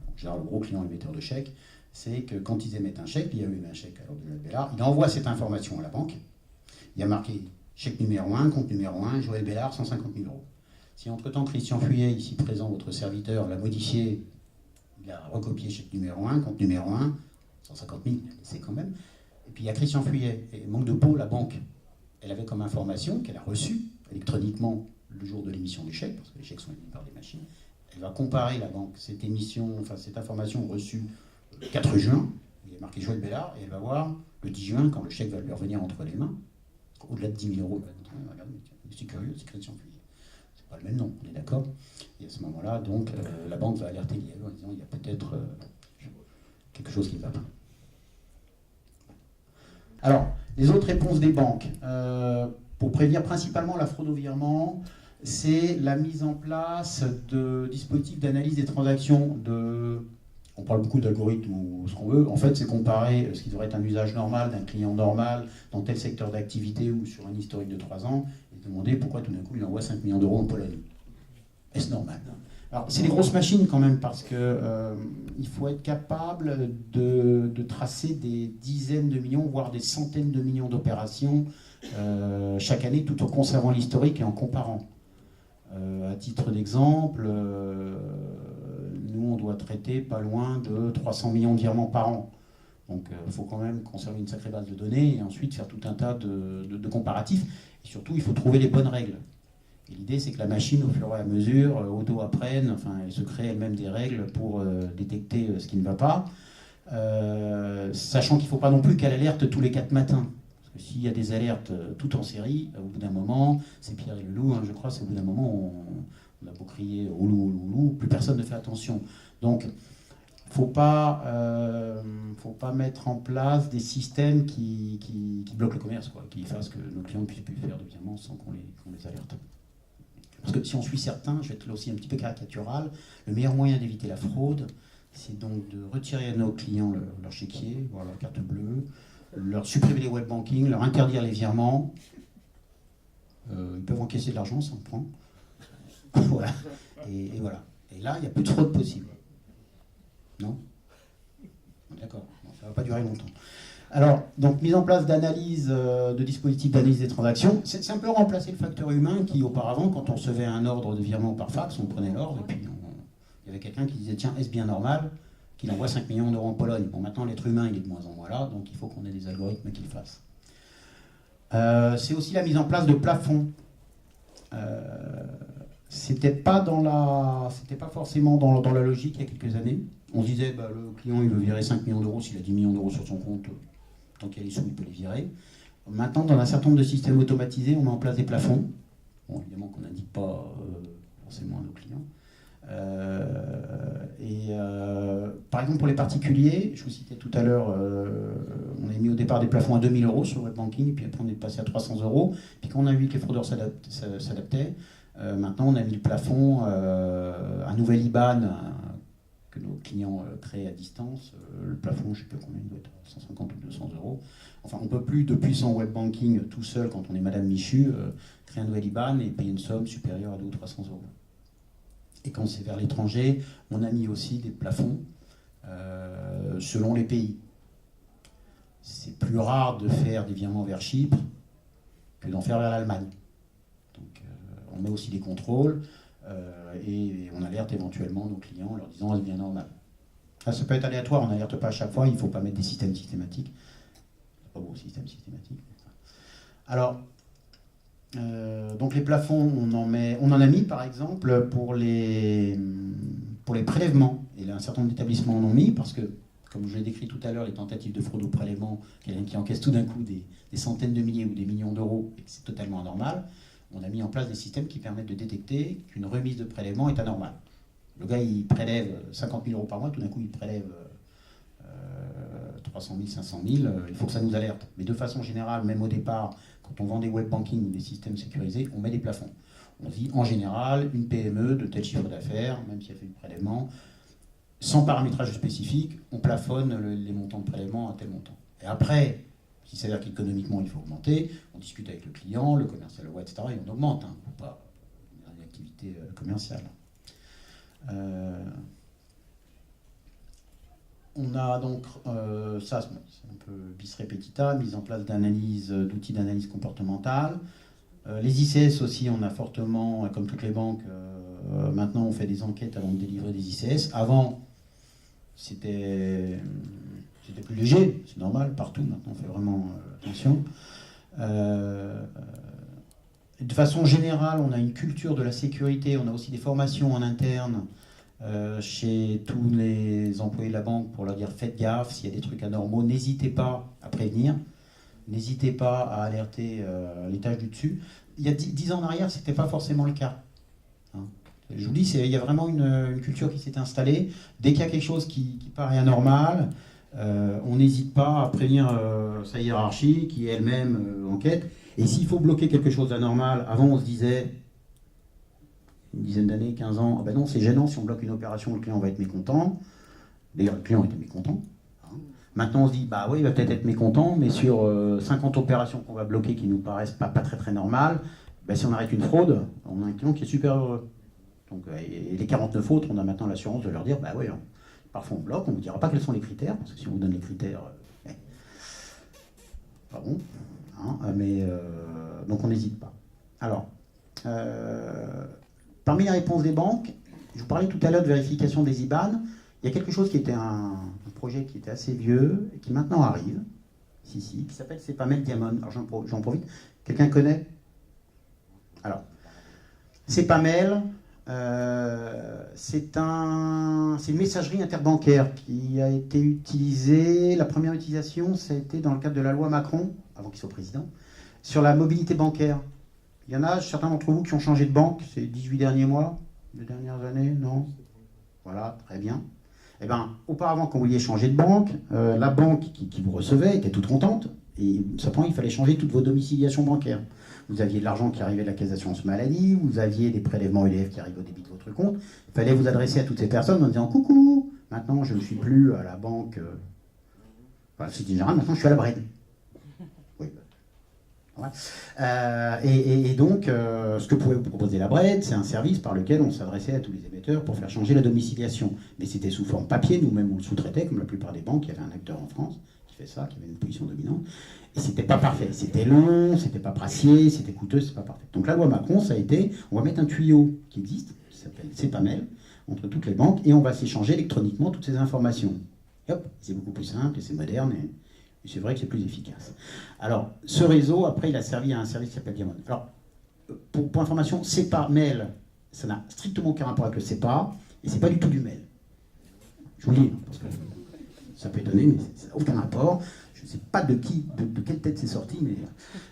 En général, le gros client émetteur de chèques, c'est que quand ils émettent un chèque, l'IAE émet un chèque à l'ordre de Joël Bellard, il envoie cette information à la banque. Il y a marqué chèque numéro 1, compte numéro 1, Joël Bellard, 150 000 euros. Si entre-temps Christian Fuyet, ici présent, votre serviteur, l'a modifié, il a recopié chèque numéro 1, compte numéro 1, 150 000, c'est quand même. Et puis il y a Christian Fuyet, et manque de peau, la banque, elle avait comme information qu'elle a reçue électroniquement le jour de l'émission du chèque, parce que les chèques sont émis par des machines. Elle va comparer, la banque, cette information reçue le 4 juin, il est marqué Joël Bellard, et elle va voir le 10 juin, quand le chèque va lui revenir entre les mains, au-delà de 10 000 euros, regardez, c'est curieux, c'est Christian Fuyet. C'est pas le même nom, on est d'accord? Et à ce moment-là, donc, la banque va alerter l'IAE en disant il y a peut-être quelque chose qui ne va pas. Alors, les autres réponses des banques, pour prévenir principalement la fraude au virement, c'est la mise en place de dispositifs d'analyse des transactions. On parle beaucoup d'algorithmes ou ce qu'on veut. En fait, c'est comparer ce qui devrait être un usage normal d'un client normal dans tel secteur d'activité ou sur un historique de 3 ans et demander pourquoi tout d'un coup il envoie 5 millions d'euros en Pologne. Est-ce normal? Alors, c'est des grosses machines quand même parce qu'il faut être capable de tracer des dizaines de millions, voire des centaines de millions d'opérations chaque année tout en conservant l'historique et en comparant. À titre d'exemple, nous on doit traiter pas loin de 300 millions de virements par an. Donc il faut quand même conserver une sacrée base de données et ensuite faire tout un tas de comparatifs. Et surtout, il faut trouver les bonnes règles. Et l'idée, c'est que la machine, au fur et à mesure, auto-apprenne, elle se crée elle-même des règles pour détecter ce qui ne va pas. Sachant qu'il ne faut pas non plus qu'elle alerte tous les 4 matins. Parce que s'il y a des alertes tout en série, au bout d'un moment, c'est Pierre et le loup, je crois, c'est au bout d'un moment, on a beau crier au loup, plus personne ne fait attention. Donc, il ne faut pas mettre en place des systèmes qui bloquent le commerce, quoi, qui fassent que nos clients ne puissent plus faire de virements sans qu'on les alerte. Parce que si on suit certains, je vais être là aussi un petit peu caricatural, le meilleur moyen d'éviter la fraude, c'est donc de retirer à nos clients leur chéquier, voire leur carte bleue, leur supprimer les web banking, leur interdire les virements. Ils peuvent encaisser de l'argent, ça en prend. Voilà. Et voilà. Et là, il n'y a plus de fraude possible. Non? D'accord. Bon, ça ne va pas durer longtemps. Alors, donc, mise en place d'analyse, de dispositifs d'analyse des transactions, c'est un peu remplacer le facteur humain qui, auparavant, quand on recevait un ordre de virement par fax, on prenait l'ordre et puis il y avait quelqu'un qui disait, tiens, est-ce bien normal qu'il envoie 5 millions d'euros en Pologne? Bon, maintenant, l'être humain, il est de moins en moins là, donc il faut qu'on ait des algorithmes qui le fassent. C'est aussi la mise en place de plafonds. C'était pas forcément dans la logique il y a quelques années. On se disait, le client, il veut virer 5 millions d'euros, s'il a 10 millions d'euros sur son compte, Tant qu'il y a les sous, il peut les virer. Maintenant, dans un certain nombre de systèmes automatisés, on met en place des plafonds. Bon, évidemment qu'on n'indique pas forcément à nos clients. Par exemple, pour les particuliers, je vous citais tout à l'heure, on a mis au départ des plafonds à 2 000 € sur le web banking, puis après on est passé à 300 €. Puis quand on a vu que les fraudeurs s'adaptaient, maintenant on a mis le plafond, un nouvel IBAN que nos clients créent à distance. Le plafond, je ne sais plus combien, il doit être 150 ou 200 €. Enfin, on ne peut plus, depuis son web banking, tout seul, quand on est Madame Michu, créer un nouvel IBAN et payer une somme supérieure à 200 ou 300 €. Et quand c'est vers l'étranger, on a mis aussi des plafonds selon les pays. C'est plus rare de faire des virements vers Chypre que d'en faire vers l'Allemagne. Donc on met aussi des contrôles et on alerte éventuellement nos clients en leur disant « c'est bien normal ». Ça peut être aléatoire, on n'alerte pas à chaque fois, il ne faut pas mettre des systèmes systématiques. Pas beau système systématique. Alors, donc les plafonds, on en a mis par exemple pour les prélèvements. Et un certain nombre d'établissements en ont mis parce que, comme je l'ai décrit tout à l'heure, les tentatives de fraude au prélèvement, quelqu'un qui encaisse tout d'un coup des centaines de milliers ou des millions d'euros et que c'est totalement anormal, on a mis en place des systèmes qui permettent de détecter qu'une remise de prélèvement est anormale. Le gars, il prélève 50 000 € par mois, tout d'un coup, il prélève 300 000, 500 000, il faut que ça nous alerte. Mais de façon générale, même au départ, quand on vend des web banking ou des systèmes sécurisés, on met des plafonds. On dit, en général, une PME de tel chiffre d'affaires, même si elle fait du prélèvement, sans paramétrage spécifique, on plafonne les montants de prélèvement à tel montant. Et après, s'il s'avère qu'économiquement, il faut augmenter, on discute avec le client, le commercial, etc., et on augmente, pour pas une activité commerciale. On a donc, ça c'est un peu bis repetita, mise en place d'outils d'analyse comportementale. Les ICS aussi, on a fortement, comme toutes les banques, maintenant on fait des enquêtes avant de délivrer des ICS. Avant, c'était plus léger, c'est normal, partout, maintenant on fait vraiment attention. De façon générale, on a une culture de la sécurité, on a aussi des formations en interne chez tous les employés de la banque pour leur dire faites gaffe, s'il y a des trucs anormaux, n'hésitez pas à prévenir, n'hésitez pas à alerter l'étage du dessus. Il y a 10 ans en arrière, ce n'était pas forcément le cas. Hein. Je vous dis, il y a vraiment une culture qui s'est installée. Dès qu'il y a quelque chose qui paraît anormal, on n'hésite pas à prévenir sa hiérarchie qui elle-même enquête. Et s'il faut bloquer quelque chose d'anormal, avant on se disait, une dizaine d'années, 15 ans, ah ben non, c'est gênant, si on bloque une opération, le client va être mécontent. D'ailleurs, le client était mécontent. Hein. Maintenant, on se dit, bah oui, il va peut-être être mécontent, mais sur 50 opérations qu'on va bloquer qui nous paraissent pas très très normales, ben, si on arrête une fraude, on a un client qui est super heureux. Donc, et les 49 autres, on a maintenant l'assurance de leur dire, bah oui, parfois on bloque, on ne vous dira pas quels sont les critères, parce que si on vous donne les critères, pas bon. Hein, donc on n'hésite pas. Alors, parmi les réponses des banques, je vous parlais tout à l'heure de vérification des IBAN, il y a quelque chose qui était un projet qui était assez vieux et qui maintenant arrive, qui s'appelle CEPAMEL Diamond. Alors j'en profite. Quelqu'un connaît? Alors, CEPAMEL, c'est une messagerie interbancaire qui a été utilisée, la première utilisation, ça a été dans le cadre de la loi Macron, avant qu'il soit président, sur la mobilité bancaire. Il y en a certains d'entre vous qui ont changé de banque ces 18 derniers mois, les dernières années, non? Voilà, très bien. Eh bien, auparavant, quand vous vouliez changer de banque, la banque qui vous recevait était toute contente, et simplement, il fallait changer toutes vos domiciliations bancaires. Vous aviez de l'argent qui arrivait de la caisse d'assurance maladie, vous aviez des prélèvements EDF qui arrivaient au débit de votre compte. Il fallait vous adresser à toutes ces personnes en disant « Coucou, maintenant je ne suis plus à la banque Société Générale, maintenant je suis à la BRED. » Oui. Ouais. Et donc, ce que pouvait vous proposer la BRED, c'est un service par lequel on s'adressait à tous les émetteurs pour faire changer la domiciliation. Mais c'était sous forme papier, nous-mêmes on le sous-traitait, comme la plupart des banques. Il y avait un acteur en France qui fait ça, qui avait une position dominante. Et c'était pas parfait. C'était long, c'était pas pracier, c'était coûteux, c'est pas parfait. Donc la loi Macron, ça a été, on va mettre un tuyau qui existe, qui s'appelle CEPAMEL, entre toutes les banques, et on va s'échanger électroniquement toutes ces informations. Et hop, c'est beaucoup plus simple, et c'est moderne, et c'est vrai que c'est plus efficace. Alors, ce réseau, après, il a servi à un service qui s'appelle Diamond. Alors, pour information, CEPAMEL, ça n'a strictement aucun rapport avec le CEPA, et c'est pas du tout du mail. Je vous le dis, parce que ça peut étonner, mais ça n'a aucun rapport. Je ne sais pas de quelle tête c'est sorti, mais...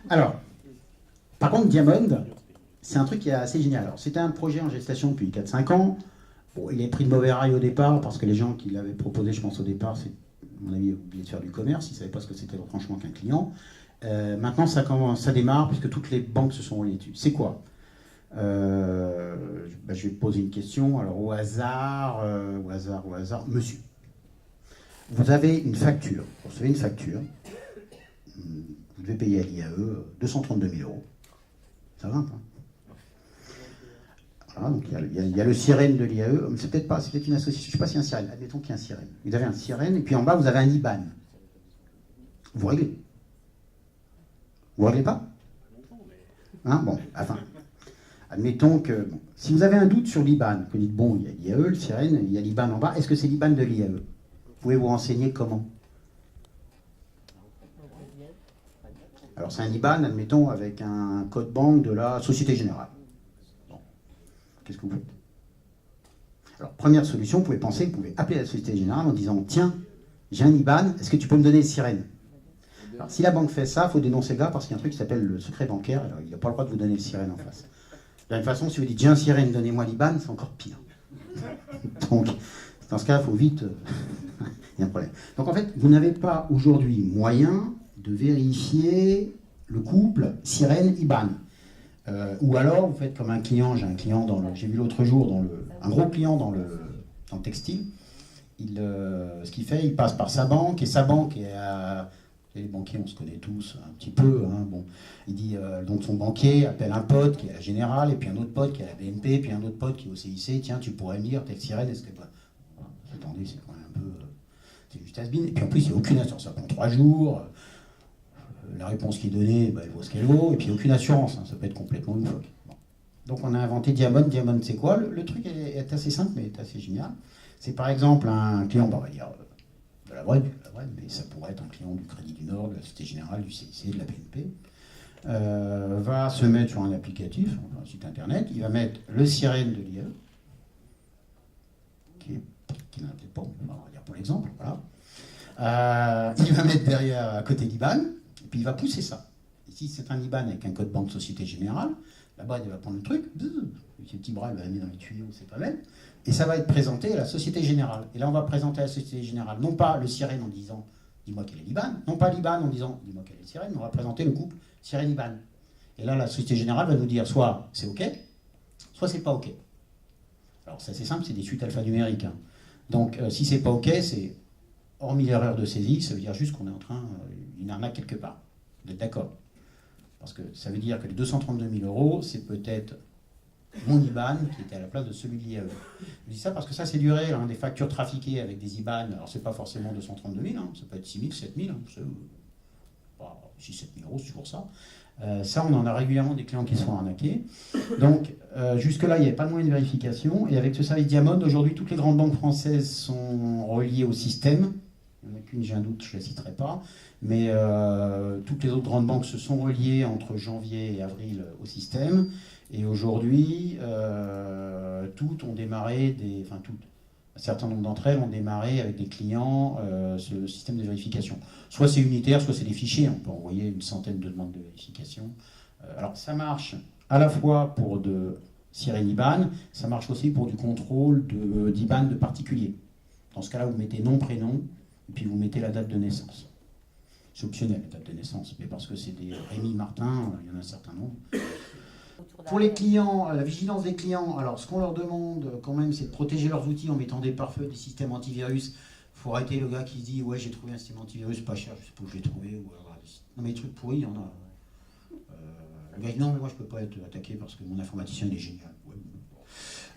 Alors, par contre, Diamond, c'est un truc qui est assez génial. Alors, c'était un projet en gestation depuis 4-5 ans. Bon, il est pris de mauvais rail au départ, parce que les gens qui l'avaient proposé, je pense au départ, c'est, à mon avis, oublié de faire du commerce. Ils ne savaient pas ce que c'était franchement qu'un client. Maintenant, ça démarre, puisque toutes les banques se sont reliées dessus. C'est quoi ? Je vais te poser une question. Alors, au hasard, monsieur. Vous avez une facture. Vous recevez une facture. Vous devez payer à l'IAE 232 000 €. Ça va, hein. Voilà, donc il y a le sirène de l'IAE. C'est peut-être une association. Je ne sais pas s'il y a un sirène. Admettons qu'il y a un sirène. Vous avez un sirène, et puis en bas, vous avez un IBAN. Vous réglez. Vous ne réglez pas, hein, bon, enfin, admettons que... Bon, si vous avez un doute sur l'IBAN, vous dites, bon, il y a l'IAE, le sirène, il y a l'IBAN en bas, est-ce que c'est l'IBAN de l'IAE? Vous pouvez vous renseigner comment? Alors c'est un IBAN, admettons, avec un code banque de la Société Générale. Bon. Qu'est-ce que vous faites? Alors, première solution, vous pouvez penser, vous pouvez appeler la Société Générale en disant, tiens, j'ai un IBAN, est-ce que tu peux me donner le sirène? Alors, si la banque fait ça, il faut dénoncer le gars parce qu'il y a un truc qui s'appelle le secret bancaire. Alors, il n'a pas le droit de vous donner le sirène en face. De la même façon, si vous dites j'ai un sirène, donnez-moi l'IBAN, c'est encore pire. Donc, dans ce cas, il faut vite. Il y a un problème. Donc, en fait, vous n'avez pas aujourd'hui moyen de vérifier le couple sirène-IBAN. Ou alors, vous faites comme un client. J'ai un client j'ai vu l'autre jour un gros client dans le textile. Ce qu'il fait, il passe par sa banque et sa banque est à. Les banquiers, on se connaît tous un petit peu. Hein, bon. Il dit, donc son banquier appelle un pote qui est à la Générale, et puis un autre pote qui est à la BNP, puis un autre pote qui est au CIC. Tiens, tu pourrais me dire, telle sirène, est-ce que... Attendez, c'est quand même un peu... c'est juste has-been. Et puis en plus, il n'y a aucune assurance. Ça prend 3 jours. La réponse qui est donnée, elle vaut ce qu'elle vaut. Et puis aucune assurance. Hein, ça peut être complètement loufoque. Bon. Donc on a inventé Diamond. Diamond, c'est quoi? Le truc est assez simple, mais est assez génial. C'est par exemple un client, on va dire... de la Brenne, mais ça pourrait être un client du Crédit du Nord, de la Société Générale, du CIC, de la BNP, va se mettre sur un applicatif, un site internet, il va mettre le sirène de l'IAE, qui n'en a peut-être pas, on va dire pour l'exemple, voilà. Il va mettre derrière à côté l'IBAN, et puis il va pousser ça. Et si c'est un IBAN avec un code banque Société Générale, là-bas il va prendre le truc, ce petit bras il va l'amener dans les tuyaux, c'est pas bête. Et ça va être présenté à la Société Générale. Et là, on va présenter à la Société Générale, non pas le sirène en disant « dis-moi quel est l'IBAN », non pas l'IBAN en disant « dis-moi quel est le sirène », on va présenter le couple sirène-IBAN. Et là, la Société Générale va nous dire soit c'est OK, soit c'est pas OK. Alors, c'est assez simple, c'est des suites alphanumériques. Hein. Donc, si c'est pas OK, c'est, hormis l'erreur de saisie, ça veut dire juste qu'on est en train, une arnaque quelque part. Vous êtes d'accord? Parce que ça veut dire que les 232 000 €, c'est peut-être mon IBAN qui était à la place de celui de l'IAE. Je dis ça parce que ça c'est du réel, hein, des factures trafiquées avec des IBAN, alors c'est pas forcément 232 000, hein, ça peut être 6 000, 7 000, hein, 6 7 000 €, c'est toujours ça. Ça, on en a régulièrement des clients qui sont arnaqués. Donc, jusque-là, il n'y avait pas de moyen de vérification. Et avec ce service Diamond, aujourd'hui, toutes les grandes banques françaises sont reliées au système. Il y en a qu'une, j'ai un doute, je ne la citerai pas. Mais toutes les autres grandes banques se sont reliées entre janvier et avril au système. Et aujourd'hui, toutes ont démarré, un certain nombre d'entre elles ont démarré avec des clients ce système de vérification. Soit c'est unitaire, soit c'est des fichiers. On peut envoyer une centaine de demandes de vérification. Alors ça marche à la fois pour de sirène IBAN, ça marche aussi pour du contrôle d'IBAN de particuliers. Dans ce cas-là, vous mettez nom, prénom, et puis vous mettez la date de naissance. C'est optionnel, la date de naissance, mais parce que c'est des Rémi Martin, il y en a un certain nombre. Pour les clients, la vigilance des clients, alors ce qu'on leur demande quand même, c'est de protéger leurs outils en mettant des pare-feux, des systèmes antivirus. Il faut arrêter le gars qui se dit « ouais, j'ai trouvé un système antivirus pas cher, je sais pas où je l'ai trouvé ». Non mais les trucs pourris, il y en a. Le gars dit « non, mais moi je peux pas être attaqué parce que mon informaticien il est génial ».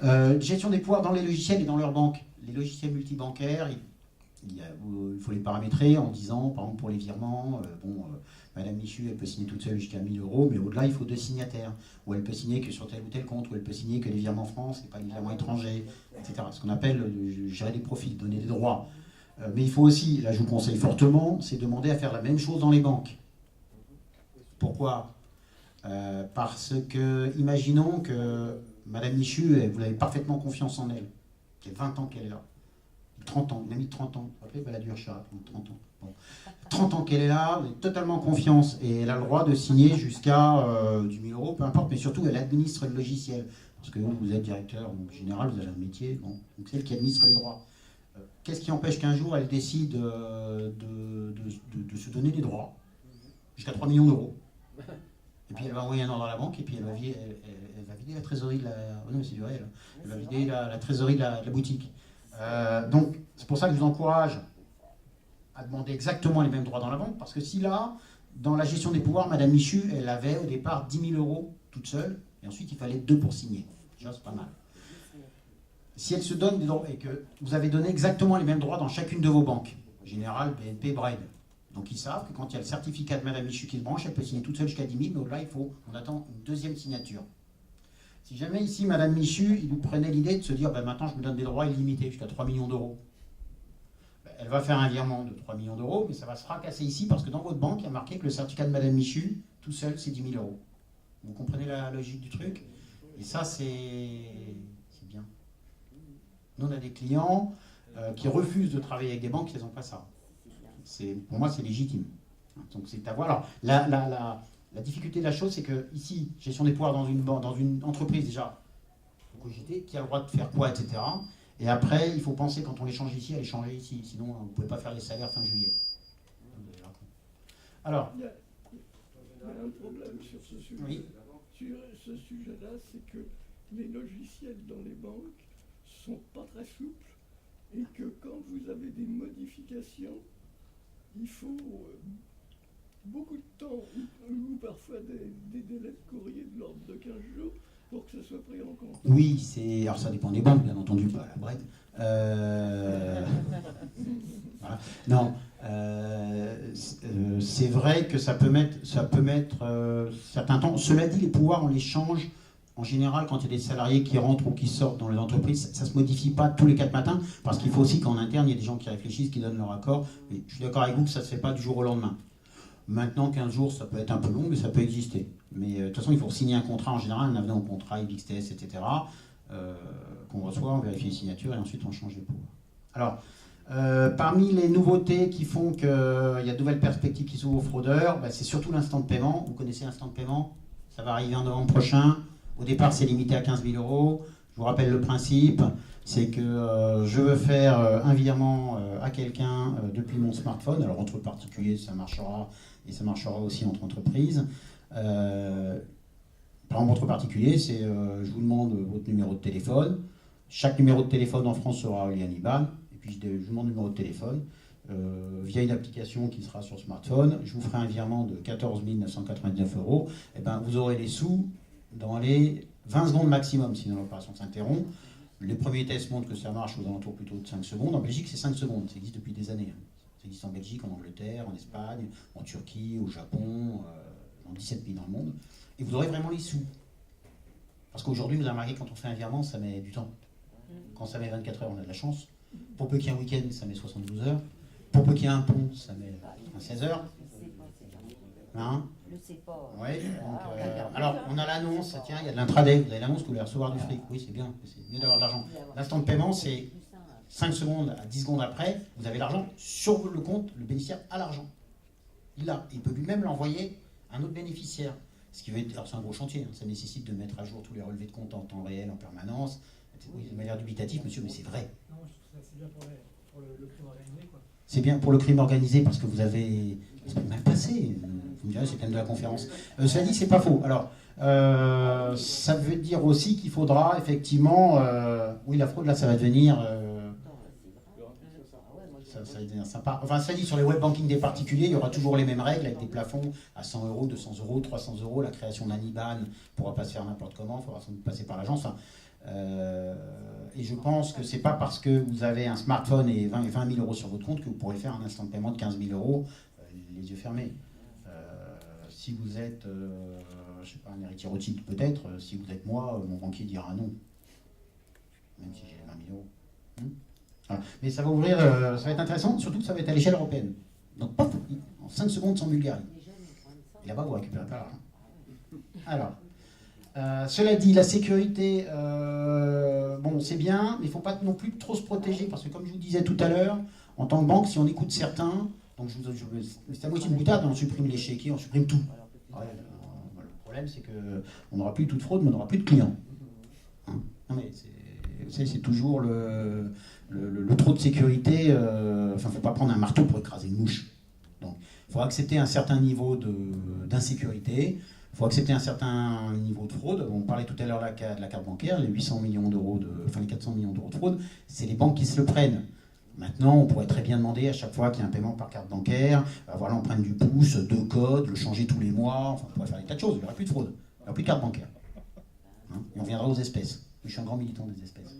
Ouais. Gestion des pouvoirs dans les logiciels et dans leurs banques. Les logiciels multibancaires, il faut les paramétrer en disant, par exemple pour les virements, Madame Michu, elle peut signer toute seule jusqu'à 1 000 €, mais au-delà, il faut 2 signataires. Ou elle peut signer que sur tel ou tel compte, ou elle peut signer que les virements France et pas les virements étrangers, etc. Ce qu'on appelle gérer des profils, donner des droits. Mais il faut aussi, là je vous conseille fortement, c'est demander à faire la même chose dans les banques. Pourquoi? Parce que, imaginons que Madame Michu, vous avez parfaitement confiance en elle, qu'il y a 20 ans qu'elle est là. 30 ans, une amie de 30 ans, vous vous rappelez, Balladur Chat, 30 ans. Bon. 30 ans qu'elle est là, vous avez totalement confiance, et elle a le droit de signer jusqu'à du 1000 euros, peu importe, mais surtout elle administre le logiciel. Parce que vous êtes directeur, donc, en général, vous avez un métier, bon, donc c'est elle qui administre les droits. Qu'est-ce qui empêche qu'un jour elle décide de se donner des droits jusqu'à 3 millions d'euros? Et puis elle va envoyer un ordre à la banque et puis elle va vider la trésorerie de la. Oh non, c'est du réel. Elle va vider la trésorerie de la boutique. Donc c'est pour ça que je vous encourage à demander exactement les mêmes droits dans la banque, parce que si là, dans la gestion des pouvoirs, Madame Michu, elle avait au départ 10 000 euros toute seule, et ensuite il fallait 2 pour signer. Déjà, c'est pas mal. Si elle se donne des droits, et que vous avez donné exactement les mêmes droits dans chacune de vos banques, Générale, BNP, Braille, donc ils savent que quand il y a le certificat de Madame Michu qui se branche, elle peut signer toute seule jusqu'à 10 000, mais au-delà, on attend une deuxième signature. Si jamais ici, Madame Michu, il vous prenait l'idée de se dire, ben, maintenant je me donne des droits illimités jusqu'à 3 millions d'euros, ben, elle va faire un virement de 3 millions d'euros, mais ça va se fracasser ici, parce que dans votre banque, il y a marqué que le certificat de Madame Michu, tout seul, c'est 10 000 euros. Vous comprenez la logique du truc? Et ça, c'est bien. Nous, on a des clients qui refusent de travailler avec des banques qui n'ont pas ça. Pour moi, c'est légitime. Donc, c'est à voir. Alors, la difficulté de la chose, c'est que ici, gestion des pouvoirs dans une entreprise, déjà, il faut cogiter qui a le droit de faire quoi, etc. Et après, il faut penser, quand on les change ici, à les changer ici. Sinon, vous ne pouvez pas faire les salaires fin juillet. Alors, il y a un problème sur ce sujet. Oui. Sur ce sujet-là, c'est que les logiciels dans les banques sont pas très souples et que quand vous avez des modifications, il faut beaucoup de temps ou parfois des délais de courrier de l'ordre de 15 jours pour que ça soit pris en compte. Oui, alors ça dépend des banques, bien entendu, pas la Brette. Voilà. Non, c'est vrai que ça peut mettre certains temps. Cela dit, les pouvoirs, on les change. En général, quand il y a des salariés qui rentrent ou qui sortent dans les entreprises, ça ne se modifie pas tous les 4 matins, parce qu'il faut aussi qu'en interne, il y ait des gens qui réfléchissent, qui donnent leur accord. Mais je suis d'accord avec vous que ça ne se fait pas du jour au lendemain. Maintenant, 15 jours, ça peut être un peu long, mais ça peut exister. Mais de toute façon, il faut signer un contrat en général, un avenant au contrat, IBXTS, etc., qu'on reçoit, on vérifie les signatures et ensuite on change les pouvoirs. Alors, parmi les nouveautés qui font qu'il y a de nouvelles perspectives qui s'ouvrent aux fraudeurs, c'est surtout l'instant de paiement. Vous connaissez l'instant de paiement? Ça va arriver en novembre prochain. Au départ, c'est limité à 15 000 euros. Je vous rappelle le principe, c'est que je veux faire un virement à quelqu'un depuis mon smartphone. Alors, entre particuliers, ça marchera, et ça marchera aussi entre entreprises. Par exemple, entre particuliers, c'est je vous demande votre numéro de téléphone. Chaque numéro de téléphone en France sera relié à un IBAN. Et puis, je vous demande le numéro de téléphone. Via une application qui sera sur smartphone, je vous ferai un virement de 14 999 euros. Et ben, vous aurez les sous dans les 20 secondes maximum, sinon l'opération s'interrompt. Les premiers tests montrent que ça marche aux alentours plutôt de 5 secondes. En Belgique, c'est 5 secondes. Ça existe depuis des années. Ça existe en Belgique, en Angleterre, en Espagne, en Turquie, au Japon, dans 17 pays dans le monde. Et vous aurez vraiment les sous. Parce qu'aujourd'hui, vous avez remarqué, quand on fait un virement, ça met du temps. Quand ça met 24 heures, on a de la chance. Pour peu qu'il y ait un week-end, ça met 72 heures. Pour peu qu'il y ait un pont, ça met 16 heures. Hein? Je sais pas. Ouais, donc, alors, on a l'annonce, tiens, il y a de l'intraday, vous avez l'annonce que vous allez recevoir du fric. Oui, c'est bien d'avoir de l'argent. L'instant de paiement, c'est 5 secondes à 10 secondes après, vous avez l'argent sur le compte, le bénéficiaire a l'argent. Il l'a. Il peut lui-même l'envoyer à un autre bénéficiaire. Ce qui veut dire, alors c'est un gros chantier, hein, ça nécessite de mettre à jour tous les relevés de compte en temps réel, en permanence. Oui, de manière dubitative, monsieur, mais c'est vrai. Non, je trouve ça c'est bien pour le crime organisé, quoi. C'est bien pour le crime organisé parce que vous avez l'esprit mal passé. Vous me direz, c'est le thème de la conférence. Cela dit, c'est pas faux. Alors, ça veut dire aussi qu'il faudra effectivement. Oui, la fraude, là, ça va devenir. Ça va devenir sympa. Enfin, ça dit, sur les web banking des particuliers, il y aura toujours les mêmes règles avec des plafonds à 100 euros, 200 euros, 300 euros. La création d'un IBAN ne pourra pas se faire n'importe comment, il faudra sans doute passer par l'agence. Et je pense que c'est pas parce que vous avez un smartphone et 20 000 euros sur votre compte que vous pourrez faire un instant de paiement de 15 000 euros les yeux fermés. Si vous êtes, je sais pas, un héritier Rothschild peut-être, si vous êtes moi, mon banquier dira non, même si j'ai 20 000 euros. Voilà. Mais ça va ouvrir, ça va être intéressant, surtout que ça va être à l'échelle européenne. Donc, paf, en 5 secondes sans Bulgarie. Et là-bas, vous récupérez pas l'argent. Alors, Cela dit, la sécurité, bon, c'est bien, mais il ne faut pas non plus trop se protéger, parce que comme je vous disais tout à l'heure, en tant que banque, si on écoute certains, donc c'est à moitié une boutade, on supprime les chéquiers, on supprime tout. Ouais, le problème, c'est qu'on n'aura plus toute fraude, mais on n'aura plus de clients. Hein, non, mais c'est toujours le trop de sécurité. Enfin, il ne faut pas prendre un marteau pour écraser une mouche. Donc, il faut accepter un certain niveau d'insécurité. Il faut accepter un certain niveau de fraude. On parlait tout à l'heure de la carte bancaire, les 800 millions d'euros, enfin les 400 millions d'euros de fraude, c'est les banques qui se le prennent. Maintenant, on pourrait très bien demander à chaque fois qu'il y a un paiement par carte bancaire, avoir l'empreinte du pouce, 2 codes, le changer tous les mois, enfin on pourrait faire des tas de choses, il n'y aura plus de fraude, il n'y aura plus de carte bancaire. Hein, et on reviendra aux espèces. Je suis un grand militant des espèces.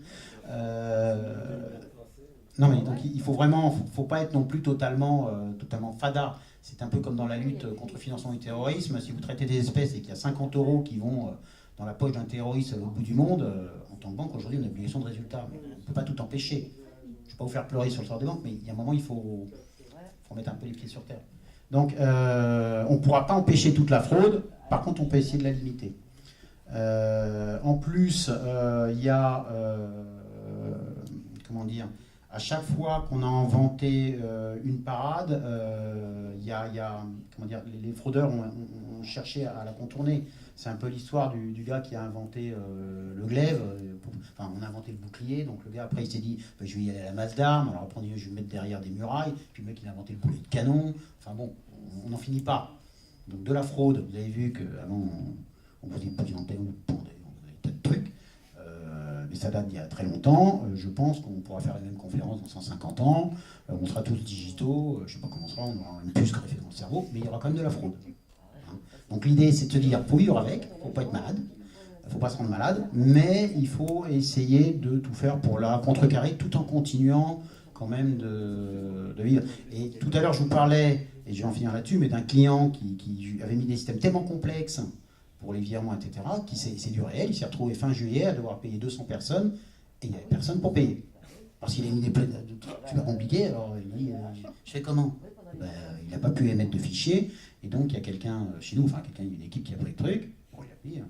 Non mais donc il faut vraiment, faut pas être non plus totalement fada. C'est un peu comme dans la lutte contre le financement du terrorisme. Si vous traitez des espèces et qu'il y a 50 € qui vont dans la poche d'un terroriste au bout du monde, en tant que banque, aujourd'hui, on a une obligation de résultat. Mais on ne peut pas tout empêcher. Je ne vais pas vous faire pleurer sur le sort des banques, mais il y a un moment, il faut mettre un peu les pieds sur terre. Donc, on ne pourra pas empêcher toute la fraude. Par contre, on peut essayer de la limiter. En plus, il y a... comment dire ? À chaque fois qu'on a inventé une parade, comment dire, les fraudeurs ont cherché à la contourner. C'est un peu l'histoire du gars qui a inventé le glaive. Enfin, on a inventé le bouclier, donc le gars après il s'est dit je vais y aller à la masse d'armes, alors après on dit je vais me mettre derrière des murailles, puis le mec il a inventé le boulet de canon. Enfin bon, on n'en finit pas. Donc de la fraude, vous avez vu qu'avant on faisait pas d'antenne, on faisait des tas de trucs. Mais ça date d'il y a très longtemps. Je pense qu'on pourra faire la même conférence dans 150 ans. On sera tous digitaux. Je ne sais pas comment on sera. On aura une puce greffée dans le cerveau. Mais il y aura quand même de la fraude. Hein. Donc l'idée, c'est de se dire, il faut vivre avec. Il ne faut pas être malade. Il ne faut pas se rendre malade. Mais il faut essayer de tout faire pour la contrecarrer tout en continuant quand même de vivre. Et tout à l'heure, je vous parlais, et je vais en finir là-dessus, mais d'un client qui avait mis des systèmes tellement complexes pour les virements, etc., c'est du réel. Il s'est retrouvé fin juillet à devoir payer 200 personnes et il n'y avait personne pour payer. Parce qu'il a mis des trucs super compliqués, alors il dit je fais comment ? Il n'a pas pu émettre de fichier, et donc il y a quelqu'un chez nous, enfin quelqu'un d'une équipe qui a pris le truc, bon, il a payé,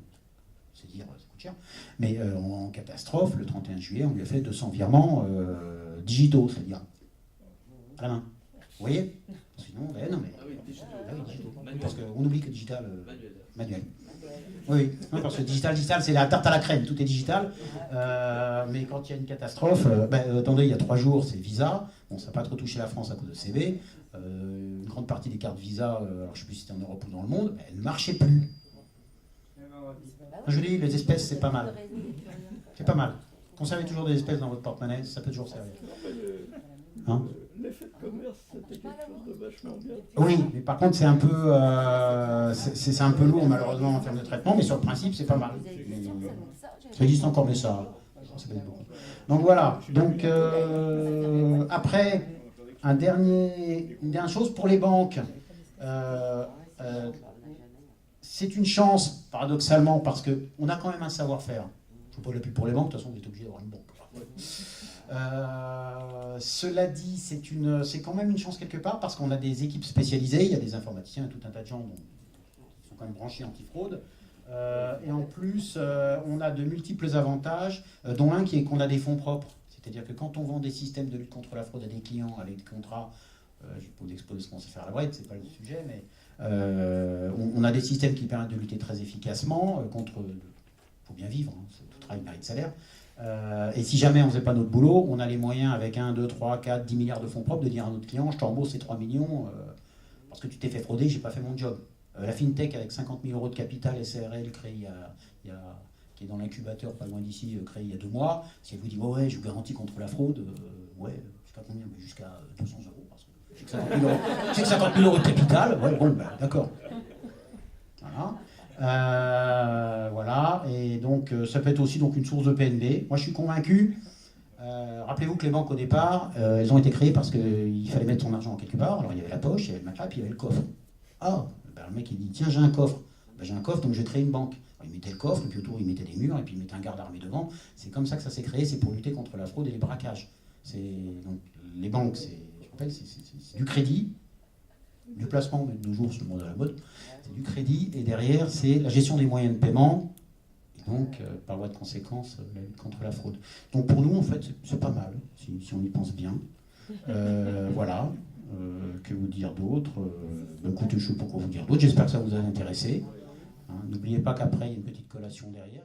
c'est dire ça coûte cher, mais en catastrophe, le 31 juillet, on lui a fait 200 virements digitaux, c'est-à-dire à la main. Vous voyez ? Sinon, non mais. Ah oui, digitaux. Parce qu'on oublie que digital. Manuel. Oui, non, parce que digital, c'est la tarte à la crème, tout est digital. Mais quand il y a une catastrophe, attendez, il y a 3 jours, c'est Visa. Bon, ça n'a pas trop touché la France à cause de CB. Une grande partie des cartes Visa, alors je ne sais plus si c'était en Europe ou dans le monde, elles ne marchaient plus. Je dis, les espèces, c'est pas mal. C'est pas mal. Conservez toujours des espèces dans votre porte-monnaie, ça peut toujours servir. Hein ? L'effet de commerce, c'était quelque chose de vachement bien. Oui, mais par contre, c'est un peu lourd, malheureusement, en termes de traitement, mais sur le principe, c'est pas mal. Ça existe encore, mais ça peut être beaucoup. Donc voilà. Donc, après, une dernière chose pour les banques. C'est une chance, paradoxalement, parce qu'on a quand même un savoir-faire. Je ne fais pas la pub pour les banques, de toute façon, vous êtes obligé d'avoir une banque. Cela dit, c'est quand même une chance quelque part parce qu'on a des équipes spécialisées, il y a des informaticiens, tout un tas de gens qui sont quand même branchés anti-fraude. Et en plus, on a de multiples avantages, dont un qui est qu'on a des fonds propres. C'est-à-dire que quand on vend des systèmes de lutte contre la fraude à des clients avec des contrats, je ne vais pas vous exposer ce qu'on sait faire à la brette, c'est pas le sujet, mais on a des systèmes qui permettent de lutter très efficacement contre. Il faut bien vivre, hein, tout travail mérite salaire. Et si jamais on ne faisait pas notre boulot, on a les moyens avec 1, 2, 3, 4, 10 milliards de fonds propres de dire à notre client je te rembourse ces 3 millions parce que tu t'es fait frauder, j'ai pas fait mon job. La FinTech avec 50 000 € de capital SARL créé qui est dans l'incubateur pas loin d'ici, créé il y a 2 mois, si elle vous dit ouais je vous garantis contre la fraude, ouais, jusqu'à combien ? Jusqu'à 200 €. Parce que j'ai que 50 000 € de capital, ouais, bon, d'accord. Voilà. Voilà, et donc ça peut être aussi donc, une source de PNB. Moi je suis convaincu, rappelez-vous que les banques au départ, elles ont été créées parce qu'il fallait mettre son argent quelque part. Alors il y avait la poche, il y avait le matelas, puis il y avait le coffre. Ah, le mec il dit tiens j'ai un coffre, j'ai un coffre donc je vais créer une banque. Alors, il mettait le coffre, et puis autour il mettait des murs, et puis il mettait un garde armé devant. C'est comme ça que ça s'est créé, c'est pour lutter contre la fraude et les braquages. Donc, les banques, c'est du crédit, du placement, mais de nos jours c'est le monde de la mode. C'est du crédit, et derrière, c'est la gestion des moyens de paiement, Donc, par voie de conséquence, la lutte contre la fraude. Donc pour nous, en fait, c'est pas mal, si on y pense bien. Voilà. Que vous dire d'autre écoutez, je ne sais pas quoi vous dire d'autre. J'espère que ça vous a intéressé. Hein, n'oubliez pas qu'après, il y a une petite collation derrière.